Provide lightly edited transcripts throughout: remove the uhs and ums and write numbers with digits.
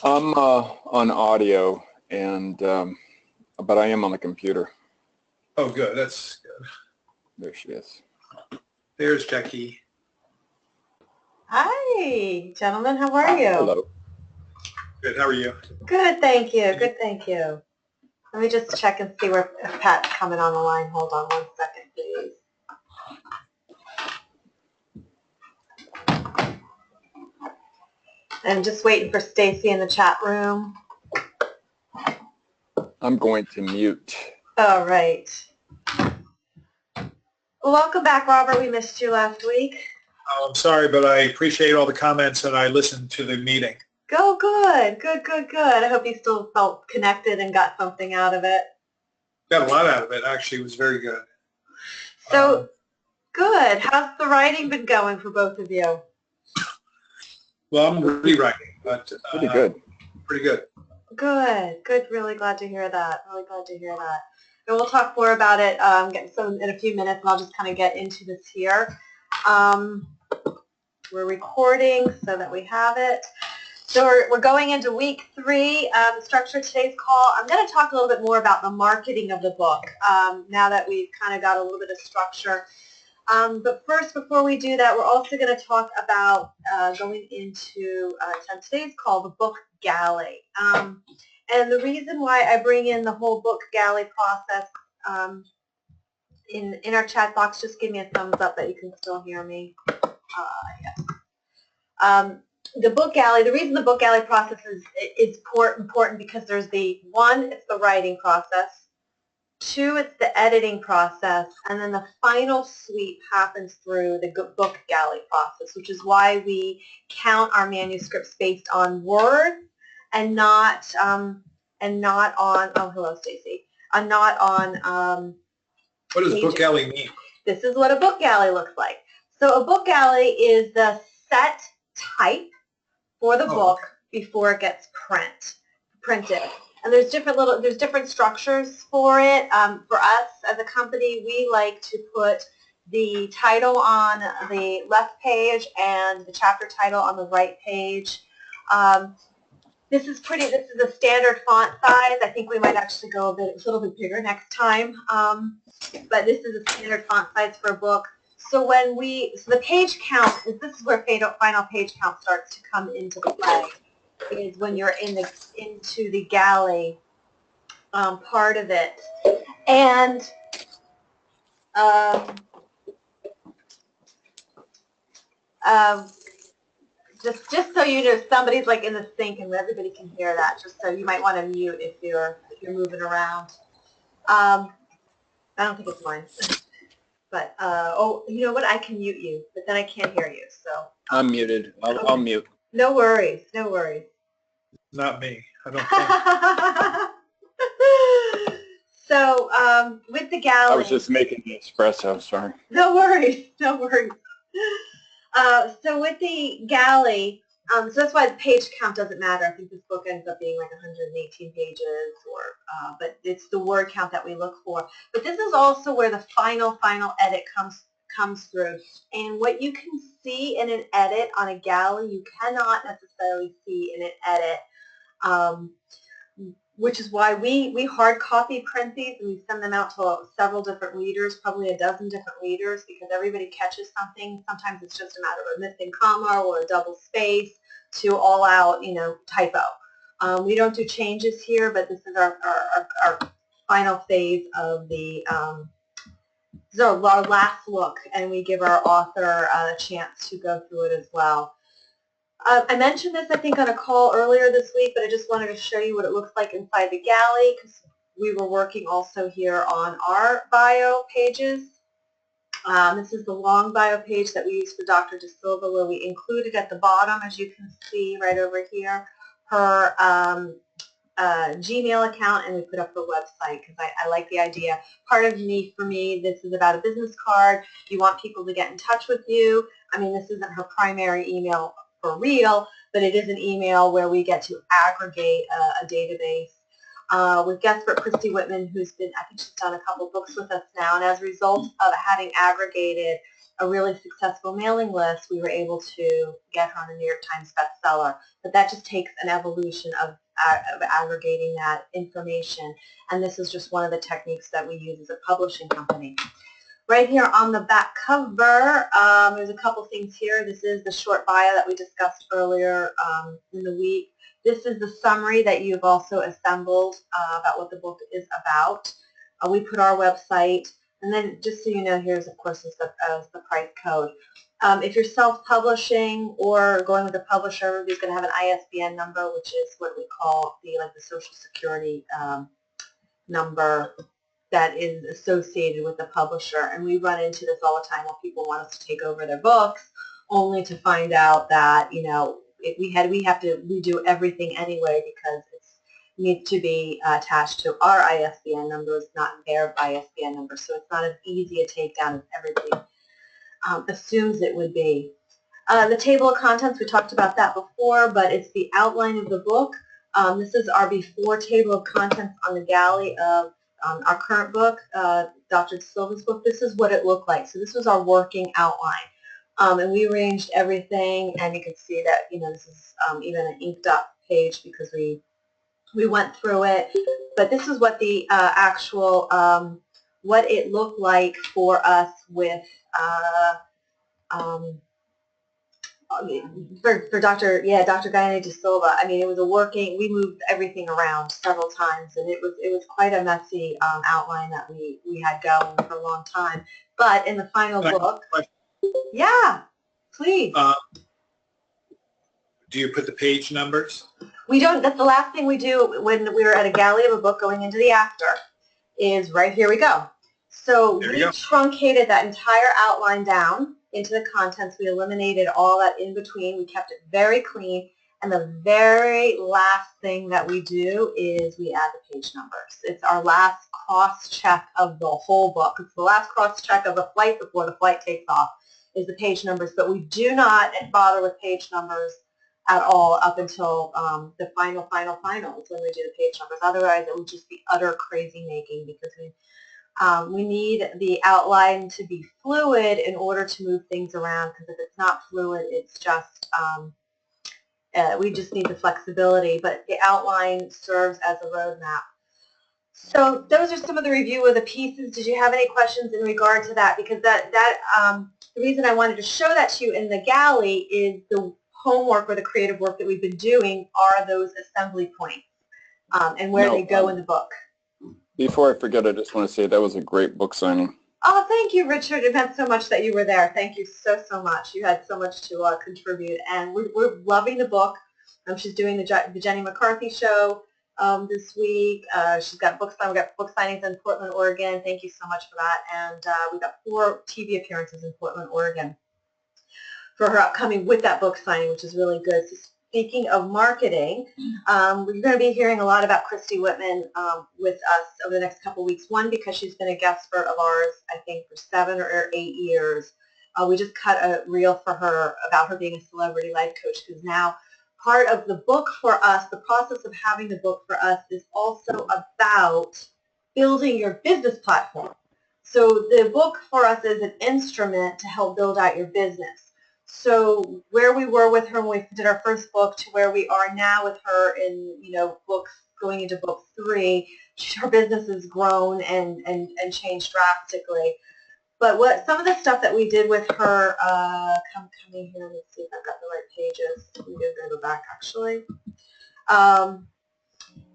I'm on audio, and but I am on the computer. Oh, good. That's good. There she is. There's Jackie. Hi, gentlemen. How are you? Hello. Good. How are you? Good, thank you. Good, thank you. Let me just check and see if Pat's coming on the line. Hold on one second, please. I'm just waiting for Stacy in the chat room. I'm going to mute. All right. Welcome back, Robert. We missed you last week. Oh, I'm sorry, but I appreciate all the comments and I listened to the meeting. Oh, good. Good, good, good. I hope you still felt connected and got something out of it. Got a lot out of it, actually. It was very good. So, good. How's the writing been going for both of you? Well, I'm rewriting, but Pretty good. Pretty good. Good, good. Really glad to hear that. Really glad to hear that. And we'll talk more about it in a few minutes, and I'll just kind of get into this here. We're recording so that we have it. So we're going into week 3. The structure of today's call, I'm going to talk a little bit more about the marketing of the book now that we've kind of got a little bit of structure. But first, before we do that, we're also going to talk about going into today's call, the Book Galley. And the reason why I bring in the whole Book Galley process in our chat box, just give me a thumbs up that you can still hear me. Yes. The Book Galley, the reason the Book Galley process is important because there's one, it's the writing process. 2, it's the editing process, and then the final sweep happens through the Book Galley process, which is why we count our manuscripts based on words and not on. Oh, hello, Stacy. And not on. What does pages. Book Galley mean? This is what a book galley looks like. So a book galley is the set type for the book before it gets printed. And there's different structures for it. For us as a company, we like to put the title on the left page and the chapter title on the right page. This is a standard font size. I think we might actually go a little bit bigger next time. But this is a standard font size for a book. So the page count, this is where final page count starts to come into play, is when you're into the galley part of it. And just so you know, somebody's like in the sink and everybody can hear that. Just so you might want to mute if you're moving around. I don't think it's mine. But oh, you know what? I can mute you, but then I can't hear you. So I'm muted. I'll mute. No worries. No worries. Not me. I don't think. So with the galley. I was just making the espresso. Sorry. No worries. No worries. So with the galley, so that's why the page count doesn't matter. I think this book ends up being like 118 pages, but it's the word count that we look for. But this is also where the final edit comes through. And what you can see in an edit on a galley, you cannot necessarily see in an edit, which is why we hard copy print these and we send them out to several different readers, probably a dozen different readers, because everybody catches something. Sometimes it's just a matter of a missing comma or a double space to all out, typo. We don't do changes here, but this is our final phase of the, this is our last look, and we give our author a chance to go through it as well. I mentioned this, I think, on a call earlier this week, but I just wanted to show you what it looks like inside the galley, because we were working also here on our bio pages. This is the long bio page that we used for Dr. De Silva, where we included at the bottom, as you can see right over here, her Gmail account, and we put up her website because I like the idea. For me, this is about a business card. You want people to get in touch with you. I mean, this isn't her primary email for real, but it is an email where we get to aggregate a database. With Guestpert, Christy Whitman, I think she's done a couple books with us now, and as a result of having aggregated a really successful mailing list, we were able to get her on a New York Times bestseller. But that just takes an evolution of aggregating that information, and this is just one of the techniques that we use as a publishing company. Right here on the back cover, there's a couple things here. This is the short bio that we discussed earlier in the week. This is the summary that you've also assembled about what the book is about. We put our website, and then just so you know, here's of course is the price code. If you're self-publishing or going with a publisher, everybody's going to have an ISBN number, which is what we call the Social Security number that is associated with the publisher. And we run into this all the time when people want us to take over their books, only to find out that we have to redo everything anyway because it needs to be attached to our ISBN numbers, not their ISBN number. So it's not as easy a takedown as everybody assumes it would be. The table of contents, we talked about that before, but it's the outline of the book. This is our before table of contents on the galley of our current book, Dr. Silva's book. This is what it looked like. So this was our working outline. And we arranged everything, and you can see that, this is even an inked up page because we went through it. But this is what the actual, what it looked like for us with, for Dr. Guidebook de Silva. I mean, it was we moved everything around several times, and it was quite a messy outline that we had going for a long time. But in the final book, yeah, please. Do you put the page numbers? We don't. That's the last thing we do when we were at a galley of a book going into the after, is right here we go. So we truncated that entire outline down into the contents. We eliminated all that in between. We kept it very clean. And the very last thing that we do is we add the page numbers. It's our last cross-check of the whole book. It's the last cross-check of the flight before the flight takes off is the page numbers. But we do not bother with page numbers at all up until the finals when we do the page numbers. Otherwise, it would just be utter crazy making because we need the outline to be fluid in order to move things around, because if it's not fluid, it's just, we just need the flexibility, but the outline serves as a roadmap. So those are some of the review of the pieces. Did you have any questions in regard to that? Because the reason I wanted to show that to you in the galley is the homework or the creative work that we've been doing are those assembly points and where they go in the book. Before I forget, I just want to say that was a great book signing. Oh, thank you, Richard. It meant so much that you were there. Thank you so much. You had so much to contribute, and we're loving the book. She's doing the Jenny McCarthy show this week. She's got book signing. We got book signings in Portland, Oregon. Thank you so much for that. And we got 4 TV appearances in Portland, Oregon for her upcoming with that book signing, which is really good. So speaking of marketing, we're going to be hearing a lot about Christy Whitman with us over the next couple of weeks. One, because she's been a guestpert of ours, I think, for 7 or 8 years. We just cut a reel for her about her being a celebrity life coach, because now part of the book for us, the process of having the book for us, is also about building your business platform. So the book for us is an instrument to help build out your business. So where we were with her when we did our first book to where we are now with her in, books going into book 3, her business has grown and changed drastically. But some of the stuff that we did with her, coming here, let's see if I've got the right pages. I'm going to go back actually.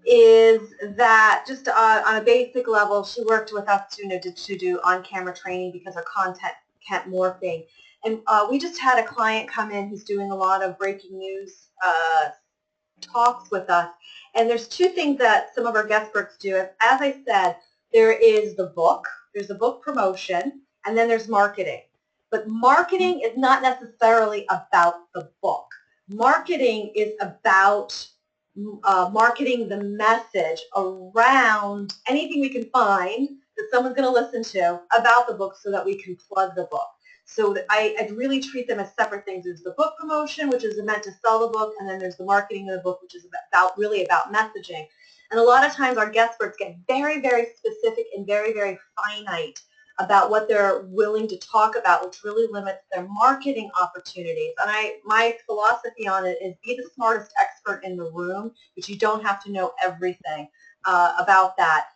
Is that just on a basic level, she worked with us to do on-camera training because her content kept morphing. And we just had a client come in who's doing a lot of breaking news talks with us. And there's 2 things that some of our guestperts do. As I said, there is the book, there's the book promotion, and then there's marketing. But marketing is not necessarily about the book. Marketing is about marketing the message around anything we can find that someone's going to listen to about the book so that we can plug the book. So I really treat them as separate things. There's the book promotion, which is meant to sell the book, and then there's the marketing of the book, which is really about messaging. And a lot of times our guestperts get very, very specific and very, very finite about what they're willing to talk about, which really limits their marketing opportunities. And my philosophy on it is be the smartest expert in the room, but you don't have to know everything about that.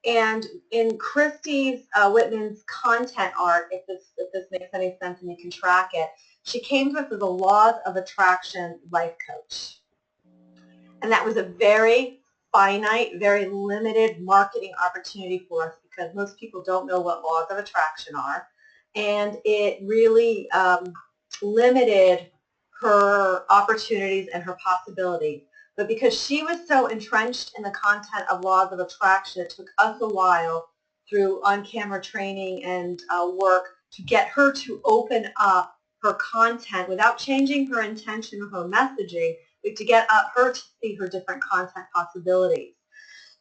And in Christy Whitman's content art, if this makes any sense and you can track it, she came to us as a laws of attraction life coach. And that was a very finite, very limited marketing opportunity for us because most people don't know what laws of attraction are. And it really limited her opportunities and her possibilities. But because she was so entrenched in the content of laws of attraction, it took us a while through on-camera training and work to get her to open up her content without changing her intention or her messaging, but to get her to see her different content possibilities.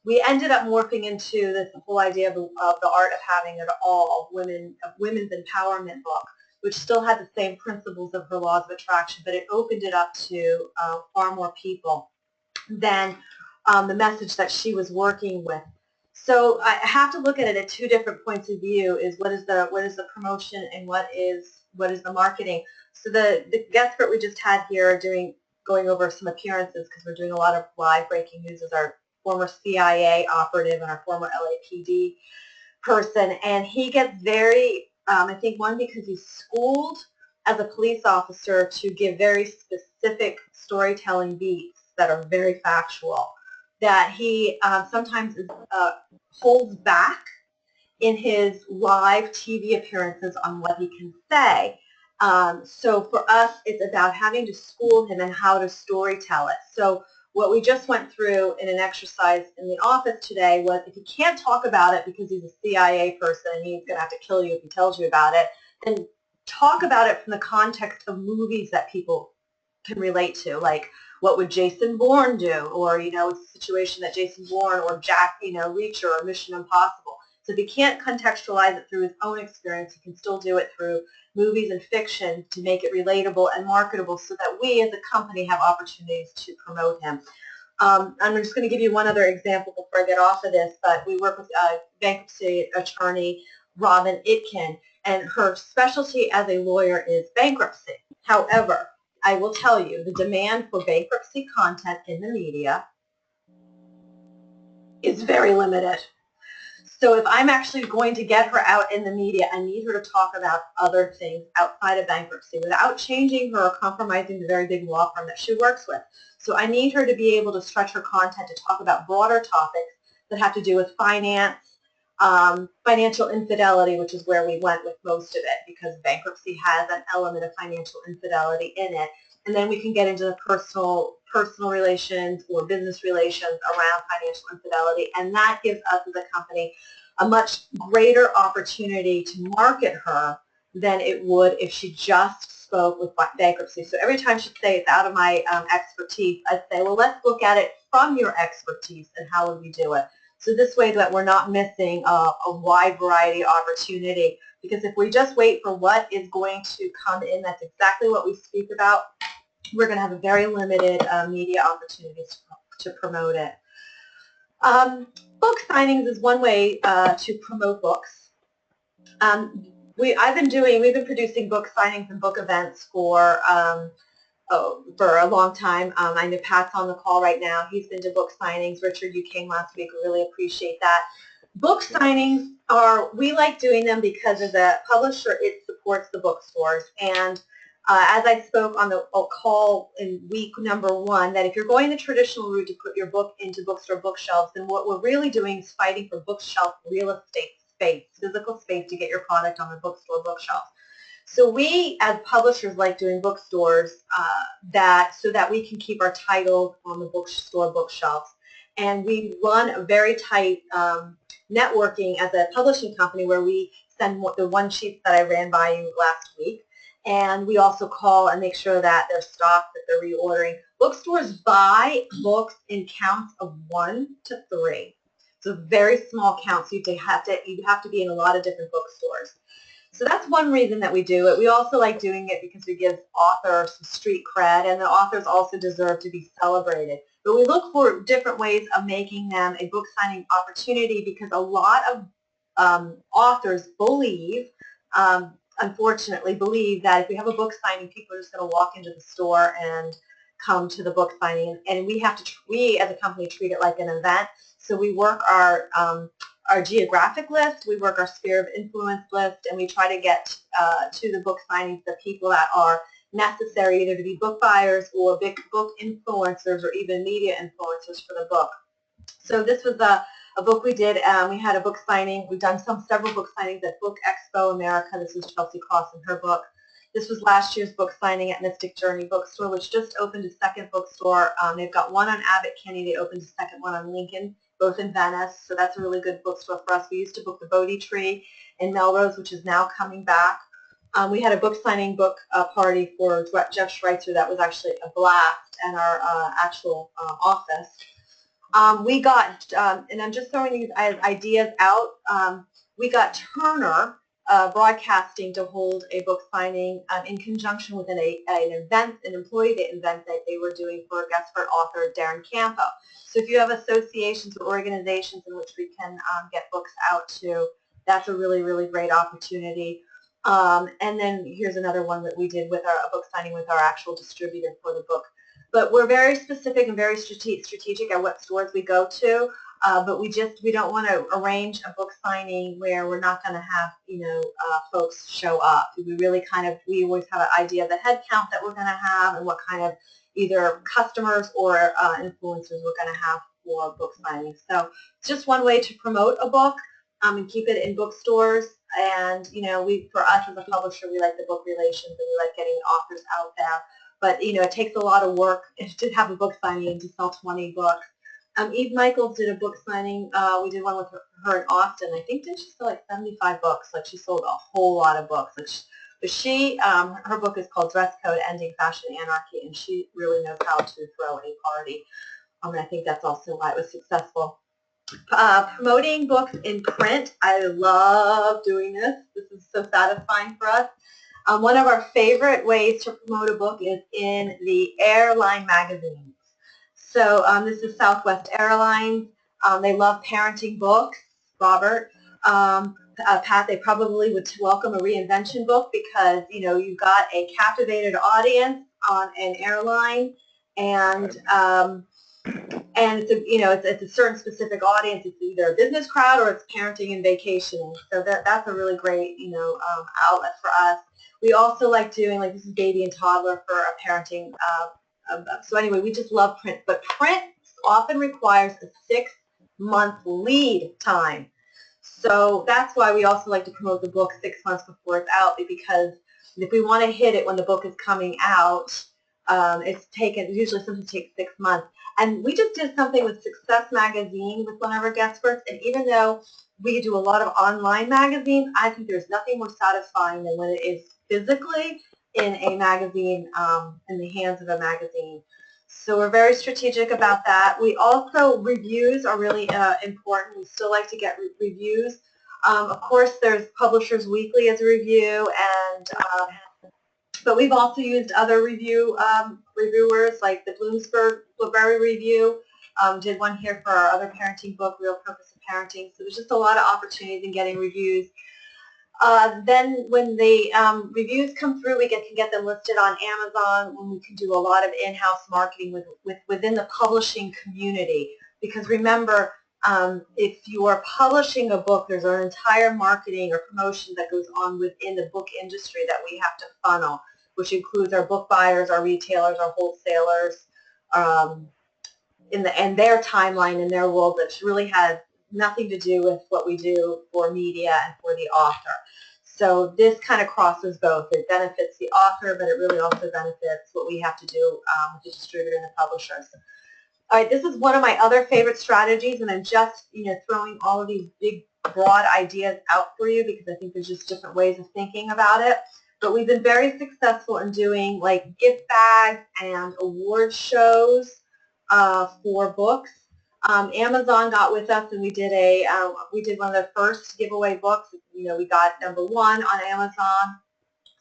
We ended up morphing into this whole idea of the art of having it all, women's empowerment book, which still had the same principles of her laws of attraction, but it opened it up to far more people than the message that she was working with. So I have to look at it at two different points of view: is what is the promotion and what is the marketing. So the guest we just had here going over some appearances, because we're doing a lot of live breaking news, is our former CIA operative and our former LAPD person, and he gets very, I think one, because he's schooled as a police officer to give very specific storytelling beats that are very factual, that he sometimes holds back in his live TV appearances on what he can say. So for us, it's about having to school him in how to storytell it. So what we just went through in an exercise in the office today was, if he can't talk about it because he's a CIA person and he's going to have to kill you if he tells you about it, then talk about it from the context of movies that people can relate to, like what would Jason Bourne do, or it's a situation that Jason Bourne or Jacquie, Reacher or Mission Impossible. So if he can't contextualize it through his own experience, he can still do it through movies and fiction to make it relatable and marketable, so that we as a company have opportunities to promote him. I'm just going to give you one other example before I get off of this, but we work with bankruptcy attorney Robin Itkin, and her specialty as a lawyer is bankruptcy. However, I will tell you, the demand for bankruptcy content in the media is very limited. So if I'm actually going to get her out in the media, I need her to talk about other things outside of bankruptcy without changing her or compromising the very big law firm that she works with. So I need her to be able to stretch her content to talk about broader topics that have to do with finance, financial infidelity, which is where we went with most of it, because bankruptcy has an element of financial infidelity in it. And then we can get into the personal relations or business relations around financial infidelity, and that gives us as a company a much greater opportunity to market her than it would if she just spoke with bankruptcy. So every time she'd say it's out of my expertise, I'd say, well, let's look at it from your expertise and how would we do it. So this way that we're not missing a wide variety of opportunity, because if we just wait for what is going to come in, that's exactly what we speak about, we're going to have a very limited media opportunities to promote it. Book signings is one way to promote books. We've been producing book signings and book events for a long time. I know Pat's on the call right now. He's been to book signings. Richard, you came last week. We really appreciate that. Book signings we like doing them because as a publisher, it supports the bookstores. And as I spoke on the call in week number 1, that if you're going the traditional route to put your book into bookstore bookshelves, then what we're really doing is fighting for bookshelf real estate space, physical space to get your product on the bookstore bookshelves. So we, as publishers, like doing bookstores so that we can keep our titles on the bookstore bookshelves. And we run a very tight networking as a publishing company where we send the one sheets that I ran by you last week. And we also call and make sure that they're stocked, that they're reordering. Bookstores buy books in counts of 1 to 3. So very small counts. You have to be in a lot of different bookstores. So that's one reason that we do it. We also like doing it because we give authors some street cred, and the authors also deserve to be celebrated. But we look for different ways of making them a book signing opportunity, because a lot of authors believe, unfortunately, believe that if we have a book signing, people are just going to walk into the store and come to the book signing, and we have to, we as a company treat it like an event. So we work our geographic list, we work our sphere of influence list, and we try to get to the book signings the people that are necessary either to be book buyers or big book influencers or even media influencers for the book. So this was a book we did. We had a book signing. We've done several book signings at Book Expo America. This was Chelsea Cross and her book. This was last year's book signing at Mystic Journey Bookstore, which just opened a second bookstore. They've got one on Abbott Kinney. They opened a second one on Lincoln, both in Venice. So that's a really good bookstore for us. We used to book the Bodhi Tree in Melrose, which is now coming back. We had a book signing book party for Jeff Schweitzer. That was actually a blast in our actual office. We got, and I'm just throwing these ideas out, we got Turner Broadcasting to hold a book signing in conjunction with an event, an employee event that they were doing for Guestpert author Darren Campo. So if you have associations or organizations in which we can get books out to, that's a really, really great opportunity. And then here's another one that we did with a book signing with our actual distributor for the book. But we're very specific and very strategic at what stores we go to. But we don't want to arrange a book signing where we're not going to have, folks show up. We always have an idea of the head count that we're going to have and what kind of either customers or influencers we're going to have for book signings. So it's just one way to promote a book and keep it in bookstores. And, for us as a publisher, we like the book relations and we like getting authors out there. But, it takes a lot of work to have a book signing and to sell 20 books. Eve Michaels did a book signing. We did one with her in Austin. I think didn't she sell like 75 books? Like she sold a whole lot of books. Her book is called Dress Code, Ending Fashion Anarchy, and she really knows how to throw a party. And I think that's also why it was successful. Promoting books in print. I love doing this. This is so satisfying for us. One of our favorite ways to promote a book is in the airline magazines. So this is Southwest Airlines. They love parenting books. Robert, Pat, they probably would welcome a reinvention book because, you've got a captivated audience on an airline, and it's a certain specific audience. It's either a business crowd or it's parenting and vacationing. So that's a really great, outlet for us. We also like doing, this is baby and toddler for a parenting. So anyway, we just love print. But print often requires a 6-month lead time. So that's why we also like to promote the book 6 months before it's out, because if we want to hit it when the book is coming out, usually sometimes takes 6 months. And we just did something with Success Magazine with one of our Guestperts, and even though we do a lot of online magazines, I think there's nothing more satisfying than when it is physically in a magazine, in the hands of a magazine. So we're very strategic about that. We also, reviews are really important. We still like to get reviews. Of course, there's Publishers Weekly as a review, but we've also used other reviewers like the Bloomsbury Review. Did one here for our other parenting book, Real Purpose of Parenting. So there's just a lot of opportunities in getting reviews. Then when the reviews come through, we can get them listed on Amazon, when we can do a lot of in-house marketing within the publishing community. Because remember, if you are publishing a book, there's an entire marketing or promotion that goes on within the book industry that we have to funnel, which includes our book buyers, our retailers, our wholesalers, and their timeline in their world, which really has nothing to do with what we do for media and for the author. So this kind of crosses both. It benefits the author, but it really also benefits what we have to do with the distributor and the publishers. All right, this is one of my other favorite strategies, and I'm just throwing all of these big, broad ideas out for you because I think there's just different ways of thinking about it. But we've been very successful in doing like gift bags and award shows for books. Amazon got with us, and we did one of the first giveaway books. We got #1 on Amazon.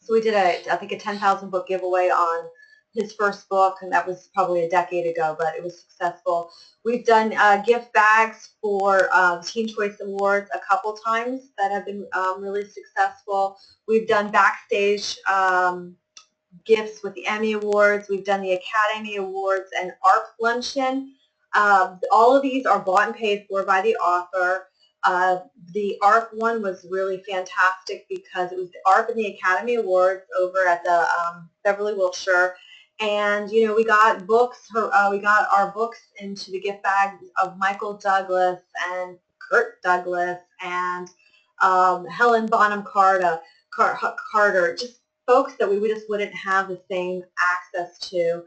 So we did I think a 10,000 book giveaway on his first book, and that was probably a decade ago, but it was successful. We've done gift bags for Teen Choice Awards a couple times that have been really successful. We've done backstage gifts with the Emmy Awards. We've done the Academy Awards and ARP Luncheon. All of these are bought and paid for by the author. The ARP one was really fantastic because it was the ARP and the Academy Awards over at the Beverly Wilshire. And, you know, we got books, we got our books into the gift bags of Michael Douglas and Kurt Douglas and Helen Bonham Carter, just folks that we just wouldn't have the same access to.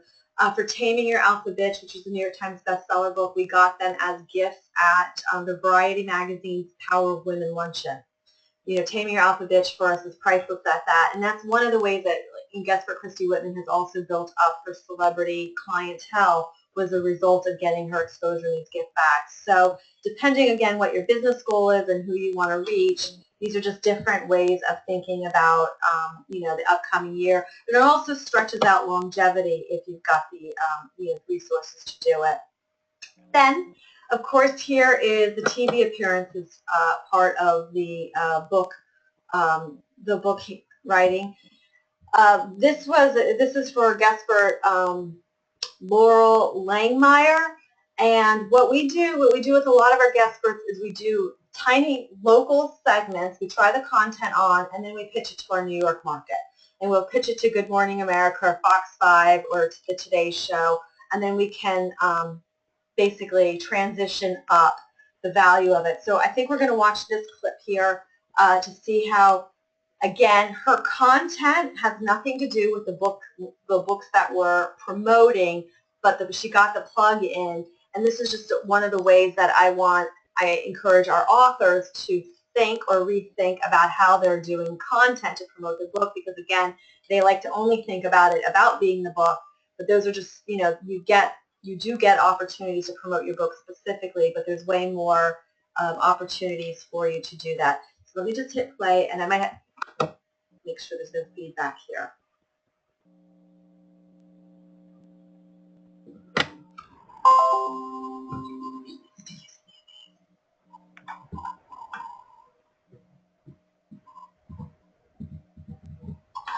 For Taming Your Alpha Bitch, which is a New York Times bestseller book, we got them as gifts at the Variety magazine's Power of Women Luncheon. You know, Taming Your Alpha Bitch for us is priceless at that, and that's one of the ways that in Guestpert Christy Whitman has also built up her celebrity clientele was a result of getting her exposure in these gift bags. So depending, again, what your business goal is and who you want to reach, these are just different ways of thinking about, you know, the upcoming year. And it also stretches out longevity if you've got the resources to do it. Then, of course, here is the TV appearances part of the book writing. This is for Guestpert Laurel Langmeyer, and what we do with a lot of our Guestperts is we do tiny local segments. We try the content on, and then we pitch it to our New York market. And we'll pitch it to Good Morning America, or Fox 5, or to the Today Show, and then we can basically transition up the value of it. So I think we're going to watch this clip here to see how, again, her content has nothing to do with the books that we're promoting, but she got the plug in, and this is just one of the ways that I encourage our authors to think or rethink about how they're doing content to promote the book, because again, they like to only think about it about being the book, but those are just, you know, you do get opportunities to promote your book specifically, but there's way more opportunities for you to do that. So let me just hit play, and I might have make sure there's no feedback here.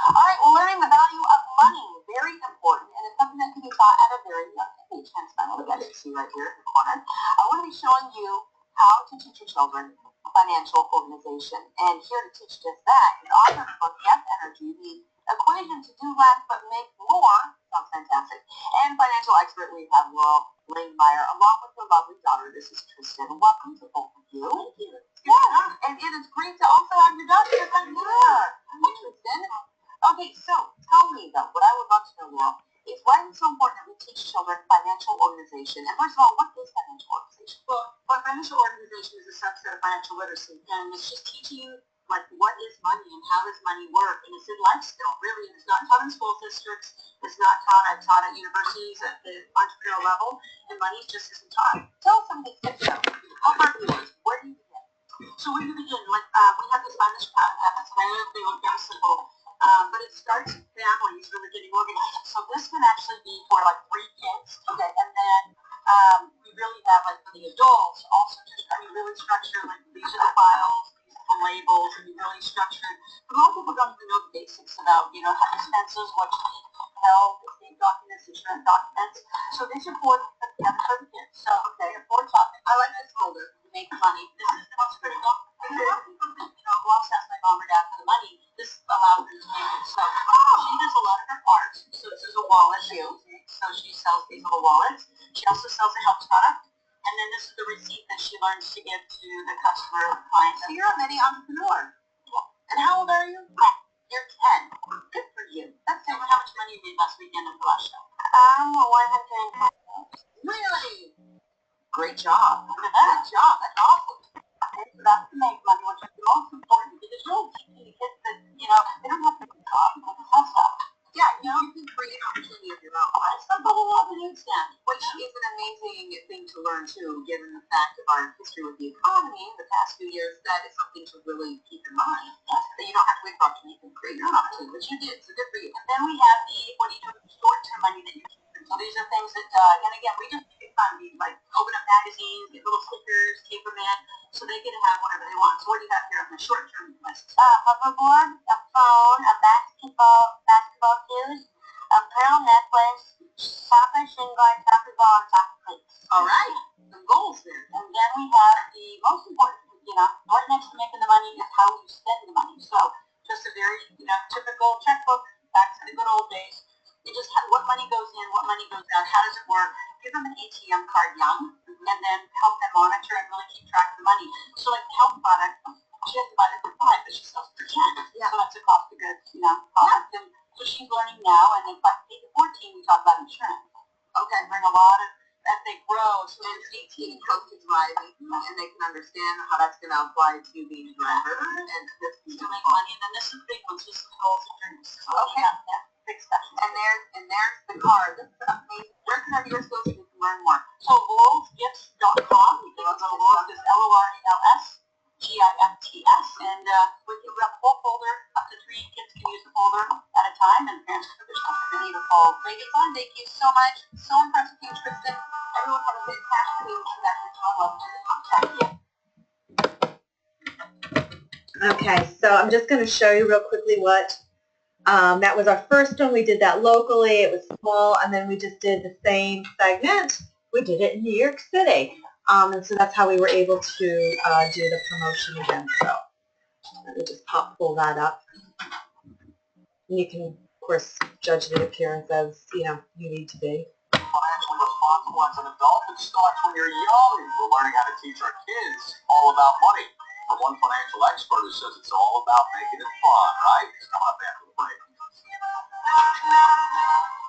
All right, well, learning the value of money, very important, and it's something that can be taught at a very young age. Hence, my little guy that you see right here in the corner. I want to be showing you how to teach your children financial organization. And here to teach just that is author of the book, Yes Energy, the equation to do less but make more. Sounds fantastic. And financial expert, we have Laurel Langmeyer, along with her lovely daughter. This is Tristan. Welcome to both of you. Thank you. Yeah, and it is great to also have your daughter right here. Hi, Tristan. Okay, so tell me, though, what I would love to know now is why is it so important that we teach children financial organization? And first of all, what is financial organization? Well, financial organization is a subset of financial literacy, and it's just teaching you, like, what is money and how does money work, and it's in life skill, really. It's not taught in school districts, it's not taught at universities at the entrepreneurial level, and money just isn't taught. Tell us some of these tips, though. How about yours? Where do you begin? So where do you begin? Like, we have the Spanish pattern, that's very simple. But it starts with families really getting organized. So this can actually be for like 3 kids. Okay. And then we really have like for the adults also just really structure like these are the files, these are the labels, and you really structure. A lot of people don't even know the basics about, you know, how expenses, what you need, health, estate documents, insurance documents. So these are for the kids. So okay, for topics. I like this folder. Make money. This is the most critical. You know, who else has my mom or dad for the money? This allows her to make it. So she does a lot of her parts. So this is a wallet shoe. So she sells these little wallets. She also sells a health product. And then this is the receipt that she learns to give to the customer client. So you're a mini entrepreneur. And how old are you? You're 10. Good for you. That's how much money you made last weekend at the last show. 105. Really? Great job. Good job. That's awesome. Okay, so that's to make money, which is the most important because you're teaching the kids that, you know, they don't have to be taught, they can sell stuff. Yeah, you know, you can create opportunity of your own. That's the whole savings now, which is an amazing thing to learn too, given the fact of our history with the economy in the past few years. That is something to really keep in mind. That you don't have to wait for opportunity to create your own opportunity, which you did, so good for you. And then we have the, what do you do with the short-term money that you're keeping? So these are things that, and again, we just make it fun. We like open up magazines, get little stickers, tape them in, so they can have whatever they want. So what do you have here on the short-term list? Hoverboard, a phone, a basketball shoes, a pearl necklace, soccer shin guard, soccer ball, and soccer cleats. All right, the goals there. And then we have the most important, right next to making the money is how you spend the money. So just a very, typical checkbook, back to the good old days. You just have what money goes in, what money goes out, how does it work? Give them an ATM card young, and then help them monitor and really keep track of the money. So like the health product, she has to buy it for $5, but she sells for $10. Yeah. So that's a cost of goods, product. And so she's learning now, and then by 8 to 14, we talk about insurance. Okay, bring a lot of, as they grow, so there's 18 coaches driving, and they can understand how that's going to apply to being a driver, and this is to make money. And then this is the big one, so this is goals and dreams. So okay. Yeah. Big stuff. And there's the card. That's amazing. Where can our viewers go so they can learn more? So loralsgifts.com. You can go to Laurels, is LORALSGIFTS, and we have a whole folder, up to 3 kids can use the folder at a time, and parents can there's something they need a full. Make it fun. Thank you so much. So impressive, you, Tristan. Everyone have a fantastic week. That's your love to the contact. Okay, so I'm just going to show you real quickly what, that was our first one. We did that locally. It was small, and then we just did the same segment. We did it in New York City, and so that's how we were able to do the promotion again. So let me just pull that up. And you can, of course, judge the appearance as, you need to be. Financially responsible as an adult, it starts when you're young. We're learning how to teach our kids all about money. From one financial expert who says it's all about making it fun, right? It's coming up after the break.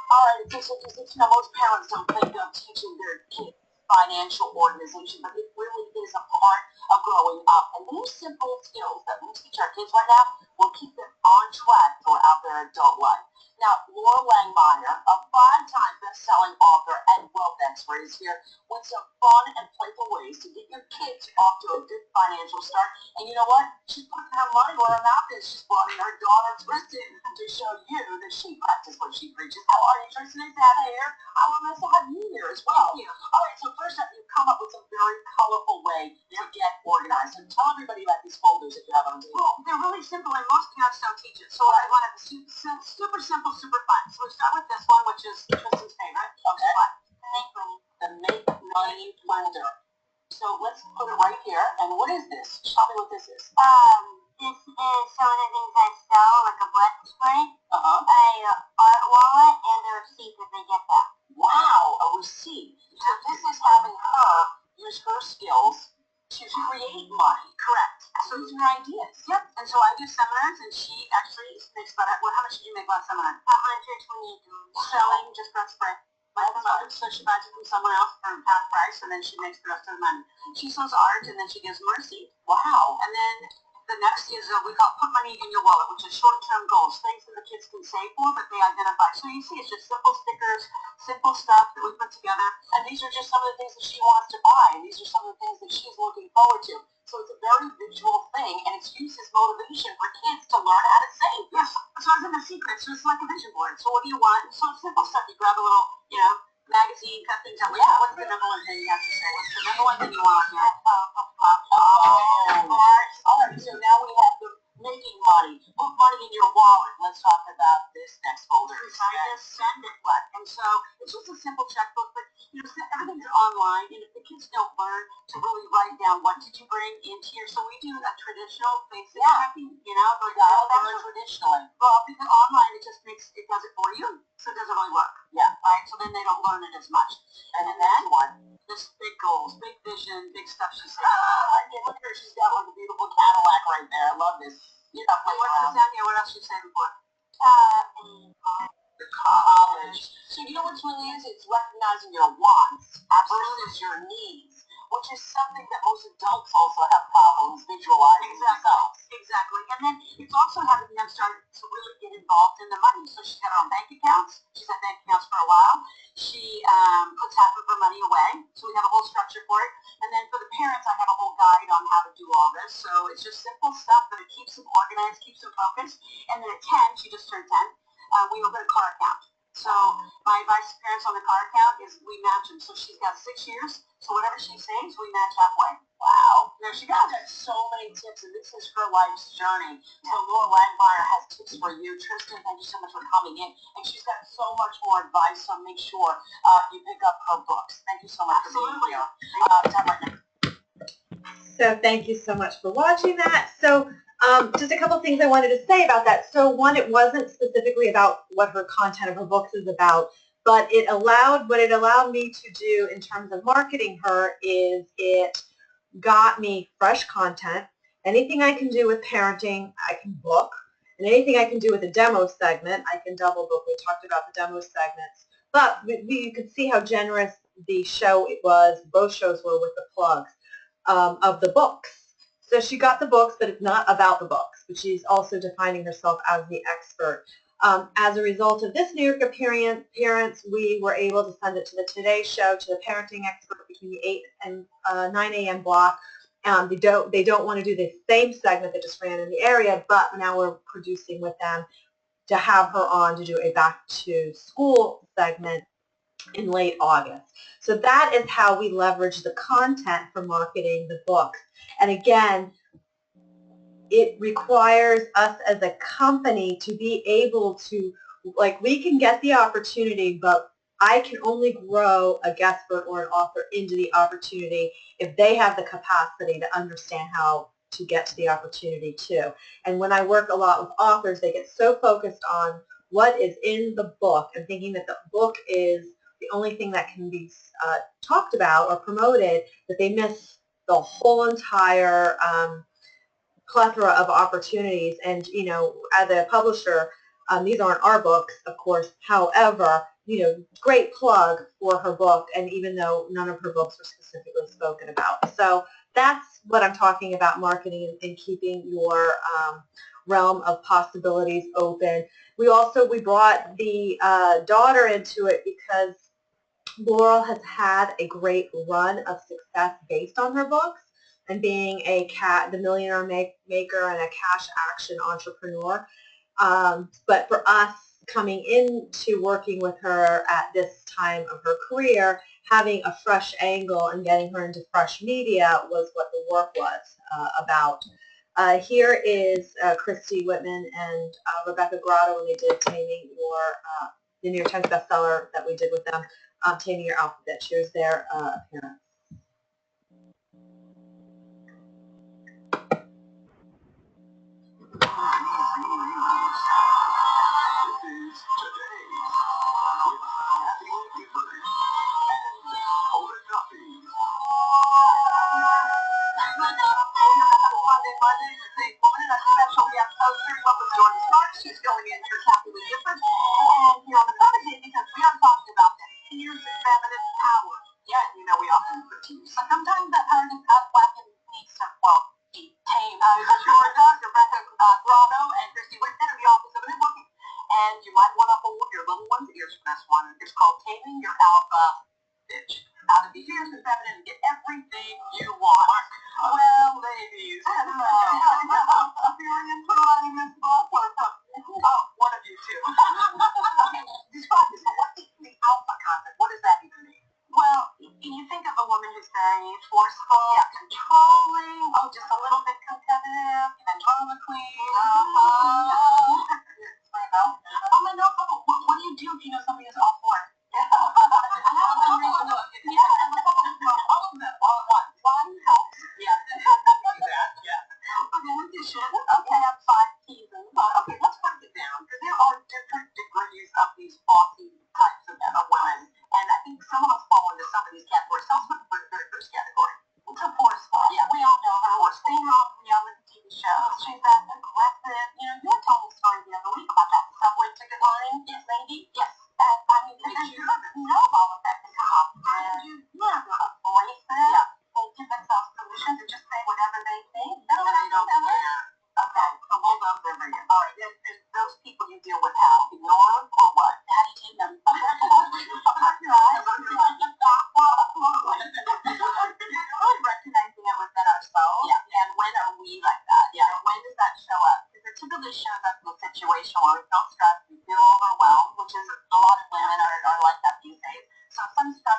All right, it's interesting. Most parents don't think of teaching their kids financial organization, but it really is a part of growing up. And those simple skills that we teach our kids right now will keep them on track throughout their adult life. Now, Laura Langmeyer, a 5-time best-selling author and wealth expert, is here with some fun and playful ways to get your kids off to a good financial start. And you know what? She's putting her money where her mouth is. She's brought in her daughter, Tristan, to show you that she practices what she preaches. How are you, Tristan? Nice to have you here. I'm nice to have you here as well. Thank you. All right, so first up, you've come up with some very colorful way to get organized. So tell everybody about these folders that you have on the table. Well, they're really simple, and most parents don't teach it. So I want to super simple, super fun. So we start with this one, which is Tristan's favorite. Okay. The Make Money folder. So let's put it right here. And what is this? Tell me what this is. This is some of the things I sell, like a black spray, a art wallet, and a receipt that they get back. Wow, a receipt. So this is having her use her skills to create money. Correct. So these are ideas. Yep. And so I do seminars, and she actually makes about, how much did you make last seminar? $120. Selling just that spray. So she buys it from someone else for half price, and then she makes the rest of the money. She sells art, and then she gives them a receipt. Wow. And then the next is we call put money in your wallet, which is short-term goals, things that the kids can save for, but they identify. So you see, it's just simple stickers, simple stuff that we put together, and these are just some of the things that she wants to buy, and these are some of the things that she's looking forward to. So it's a very visual thing, and it's used as motivation for kids to learn how to save. Yes. So it's in the secret. So it's like a vision board. So what do you want? So simple stuff. You grab a little, magazine, cut things out. Yeah. What's the number one thing you have to say? What's the number one thing you want on here? All right. So now we have the making money. Put money in your wallet. Let's talk about this next folder. Send it. And so it's just a simple checkbook, but everything's online, and if the kids don't learn to really write down what did you bring into here, so we do a traditional basic checking, traditionally. Well, because online it just does it for you, so it doesn't really work. Yeah. Right. So then they don't learn it as much. And then this big goals, big vision, big stuff. She said, look at her. She's got like a beautiful Cadillac right there. I love this. What's down here? What else you saying before? The college. So you know what's really is? It's recognizing your wants versus your needs. which is something that most adults also have problems visualizing themselves. Exactly. And then it's also having them start to really get involved in the money. So she's got her own bank accounts. She's had bank accounts for a while. She puts half of her money away. So we have a whole structure for it. And then for the parents, I have a whole guide on how to do all this. So it's just simple stuff, but it keeps them organized, keeps them focused. And then at 10, she just turned 10, we open a car account. So my advice to parents on the car account is we match them. So she's got 6 years. So whatever she saves, we match halfway. Wow. There she You've goes. got so many tips, and this is her life's journey. So Laura Langmeyer has tips for you. Tristan, thank you so much for coming in. And she's got so much more advice, so make sure you pick up her books. Thank you so much for being here. Time right now. So thank you so much for watching that. So just a couple things I wanted to say about that. So one, it wasn't specifically about what her content of her books is about, but what it allowed me to do in terms of marketing her is it got me fresh content. Anything I can do with parenting, I can book. And anything I can do with a demo segment, I can double book. We talked about the demo segments. But you could see how generous the show it was, both shows were with the plugs of the books. So she got the books, but it's not about the books. But she's also defining herself as the expert. As a result of this New York appearance, we were able to send it to the Today Show, to the parenting expert between the 8 and 9 a.m. block. They don't want to do the same segment that just ran in the area, but now we're producing with them to have her on to do a back to school segment in late August. So that is how we leverage the content for marketing the books. And again, it requires us as a company to be able to, like, we can get the opportunity, but I can only grow a guestpert or an author into the opportunity if they have the capacity to understand how to get to the opportunity too. And when I work a lot with authors, they get so focused on what is in the book and thinking that the book is the only thing that can be talked about or promoted, that they miss the whole entire plethora of opportunities. And, you know, as a publisher, these aren't our books, of course. However, you know, great plug for her book, and even though none of her books were specifically spoken about. So that's what I'm talking about, marketing and keeping your realm of possibilities open. We brought the daughter into it because Laurel has had a great run of success based on her books and being the millionaire maker and a cash action entrepreneur. But for us, coming into working with her at this time of her career, having a fresh angle and getting her into fresh media was what the work was about. Here is Christy Whitman and Rebecca Grotto when they did Taming Your, the New York Times bestseller that we did with them, Taming Your Alphabet. Here's their appearance. She's going in for completely different. And you're on the benefit because we are talking about that tears and feminine power. Yeah, you know, we often put tears. But sometimes that power is out of whack and needs to, well, be tamed. Rebecca Grotto and Christy Whitman are the office of networking. And you might want to hold your little one's ears for this one. It's called Taming Your Alpha Bitch. How to be fierce and feminine and get everything you want. Well, ladies. Oh, one of you two. Okay, describe this. What is the alpha concept? What does that even mean? Well, you think of a woman who's very forceful, controlling, just a little bit competitive, control the queen. What do you do if you know somebody is all for it? All of them, all at once. One helps. Yeah. Okay, with this shit. Okay, I'm 5 keys and okay, let's break it down. Because there are different degrees of these bossy types of women. And I think some of us fall into some of these categories. Some of us are the very first category. It's a forceful. Yeah, we all know her. We're seeing her on reality TV shows. She's that aggressive. You know, you were telling a story the other week about that subway ticket line. Yes, lady. Yes. I mean, you know all of that. How did you never embrace it? Yeah. And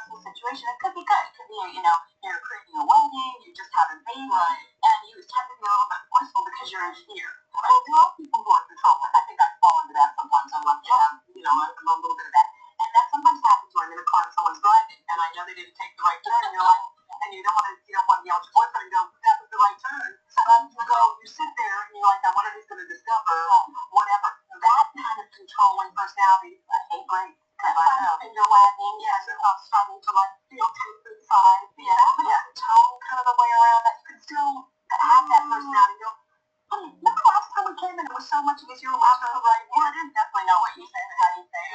stressful situation. It could be good. It could be, you know, you're creating a wedding, you just had a baby, and you tend to be a little bit forceful because you're in fear. Well, there are people who are controlling. I think I fall into that sometimes. I'm like, you know, I'm a little bit of that. And that sometimes happens when I'm in a car and someone's driving, and I know they didn't take the right turn, and you're like, and you don't want to yell at your boyfriend and go, that was the right turn. Sometimes you go, you sit there, and you're like, now what are these going to discover? Whatever. That kind of controlling personality ain't great. And you're lagging, yes, you're not starting to like feel truth inside. Yeah, but yeah, tone kind of the way around that you can still have that personality. You know, remember last time we came in, it was so much easier when we started right. Yeah, I didn't definitely know what you say and how you say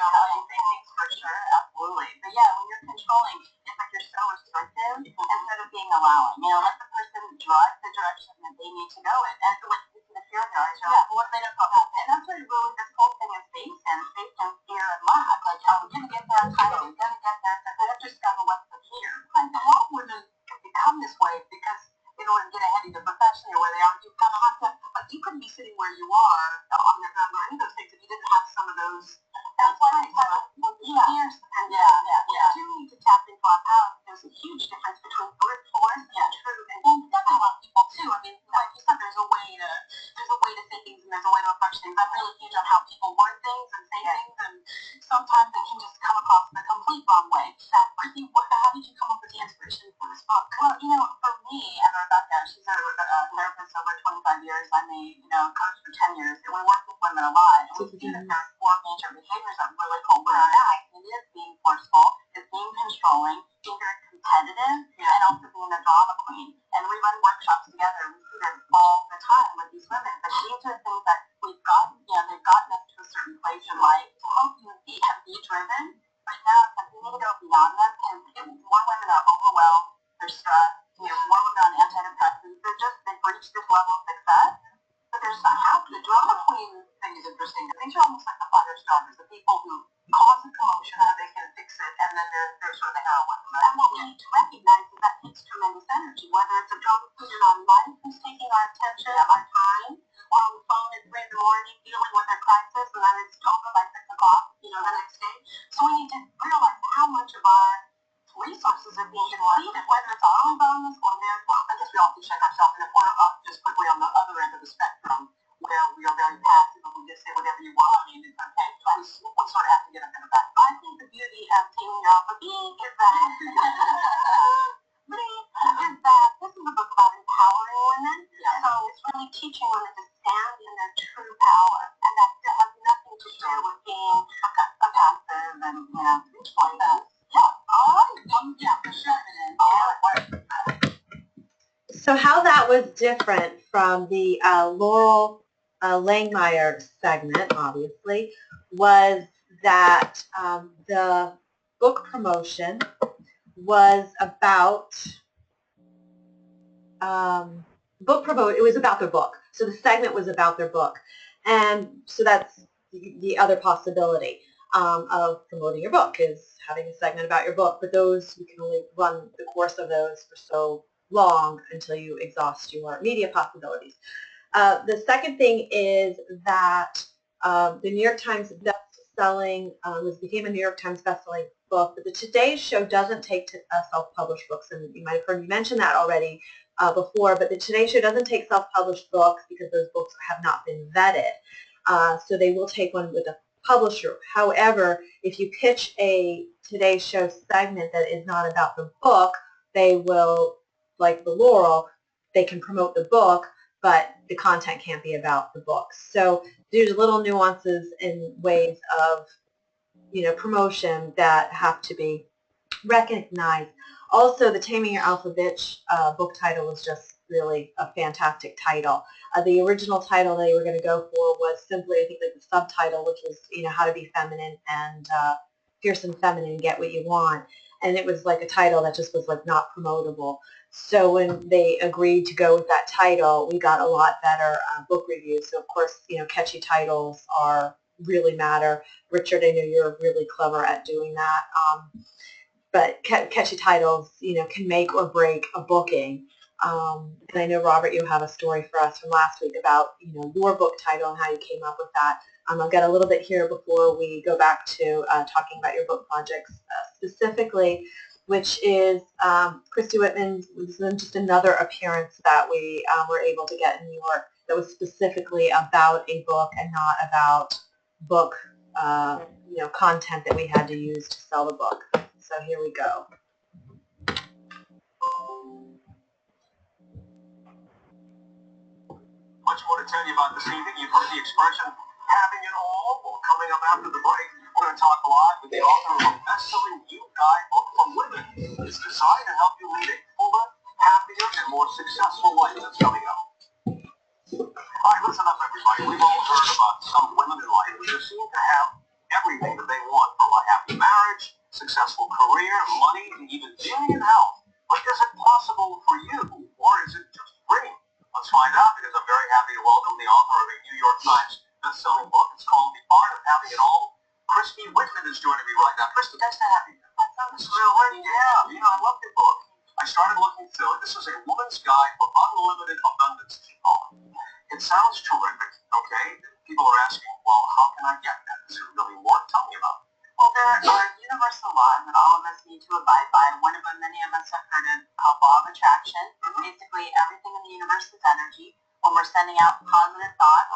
things for sure. Absolutely. But yeah, when you're controlling, it's like you're so restrictive instead of being allowing. You know, let the person drive the direction that they need to go in. And so like the fear guards, you're like, what if they don't go back? And that's what really this whole thing is based in fear and lack. Like, oh, you're gonna get there on time, you're gonna get there. So I have to discover what's the fear. And a lot of women become this way because in order to get ahead either professionally or where they are, you kind of have to, like, you couldn't be sitting where you are on your own or any of those things if you didn't have some of those. That's what I said. Fears. And you do need to tap into our power. There's a huge difference between brute force and true. And definitely a lot of people too. I mean, like you said, there's a way to say things and there's a way to approach things. I'm really huge on how people word things and say things, and sometimes it can just come across the complete wrong way. How did you come up with the inspiration for this book? Well, you know, for me and Rebecca, she's a therapist over 25 years. I'm a coach for 10 years, and we work with women a lot. And we see that there are 4 major behaviors that really hold women back. It is being forceful, it's being controlling, being very competitive, and also being a drama queen. And we run workshops together, and we see this all the time with these women. But these are things that we've gotten, they've gotten us to a certain place in life to help you be driven. Right now, it's like we need to go beyond them, and more women are overwhelmed, they're stressed, more women on antidepressants, they've reached this level of success, but there's somehow the drama queen thing is interesting. I think you're almost like the fire starters, the people who cause a commotion so they can fix it, and then they're sort of the heroine. And what we need to recognize is that takes tremendous energy, whether it's a drama queen in our life who's taking our attention, our time, or on the phone at 3 in the morning dealing with a crisis, and then it's over by 6 o'clock, the next day. So we need to realize how much of our resources are being depleted, whether it's our own bonus or theirs. Well, I guess we all can check ourselves, and if we're up just quickly on the other end of the spectrum, where we are very passive and we just say whatever you want, I mean, it's okay, but we sort of have to get up in the back. I think the beauty of taking your off of being is that this is a book about empowering women. So it's really teaching women to stand in their true power, and that has nothing to do with being a passive and like that. All right. For sure. So how that was different from the Laurel Langmeyer segment, obviously, was that the book promotion was about it was about their book. So the segment was about their book. And so that's the other possibility of promoting your book, is having a segment about your book. But those, you can only run the course of those for so long until you exhaust your media possibilities. The second thing is that the New York Times Bestselling became a New York Times bestselling book, but the Today Show doesn't take self-published books, and you might have heard me mention that already before, but the Today Show doesn't take self-published books because those books have not been vetted. So they will take one with a publisher. However, if you pitch a Today Show segment that is not about the book, they will, like the Laurel, they can promote the book, but the content can't be about the book. So there's little nuances in ways of promotion that have to be recognized. Also, the Taming Your Alpha Bitch book title was just really a fantastic title. The original title they were going to go for was simply, I think, like the subtitle, which was, how to be feminine and fierce and feminine, get what you want. And it was like a title that just was like not promotable. So when they agreed to go with that title, we got a lot better book reviews. So of course, catchy titles really matter. Richard, I know you're really clever at doing that. But catchy titles, can make or break a booking. And I know, Robert, you have a story for us from last week about, your book title and how you came up with that. I'll get a little bit here before we go back to talking about your book projects specifically. which is Christy Whitman's. This is just another appearance that we were able to get in New York that was specifically about a book and not about book content that we had to use to sell the book. So here we go. Much more to tell you about this evening. You've heard the expression, having it all. Well, coming up after the break, we're going to talk live with the author of a best-selling new guidebook for women. It's designed to help you lead a fuller, happier, and more successful life. That's coming up. All right, listen up, everybody. We've all heard about some women in life who just seem to have everything that they want, from a happy marriage, successful career, money, and even beauty and health. But is it possible for you, or is it just a dream? Let's find out, because I'm very happy to welcome the author of a New York Times best-selling book. It's called The Art of Having It All. Christy Whitman is joining me right now. Christy, nice to have you. This is real. Yeah, I love your book. I started looking through it. This is a woman's guide for unlimited abundance, she called it. It sounds terrific, okay? People are asking, well, how can I get that? Does it really work? Tell me about it. Well, there are universal laws that all of us need to abide by. One of them many of us have heard of, called law of attraction. Basically, everything in the universe is energy. When we're sending out positive thoughts,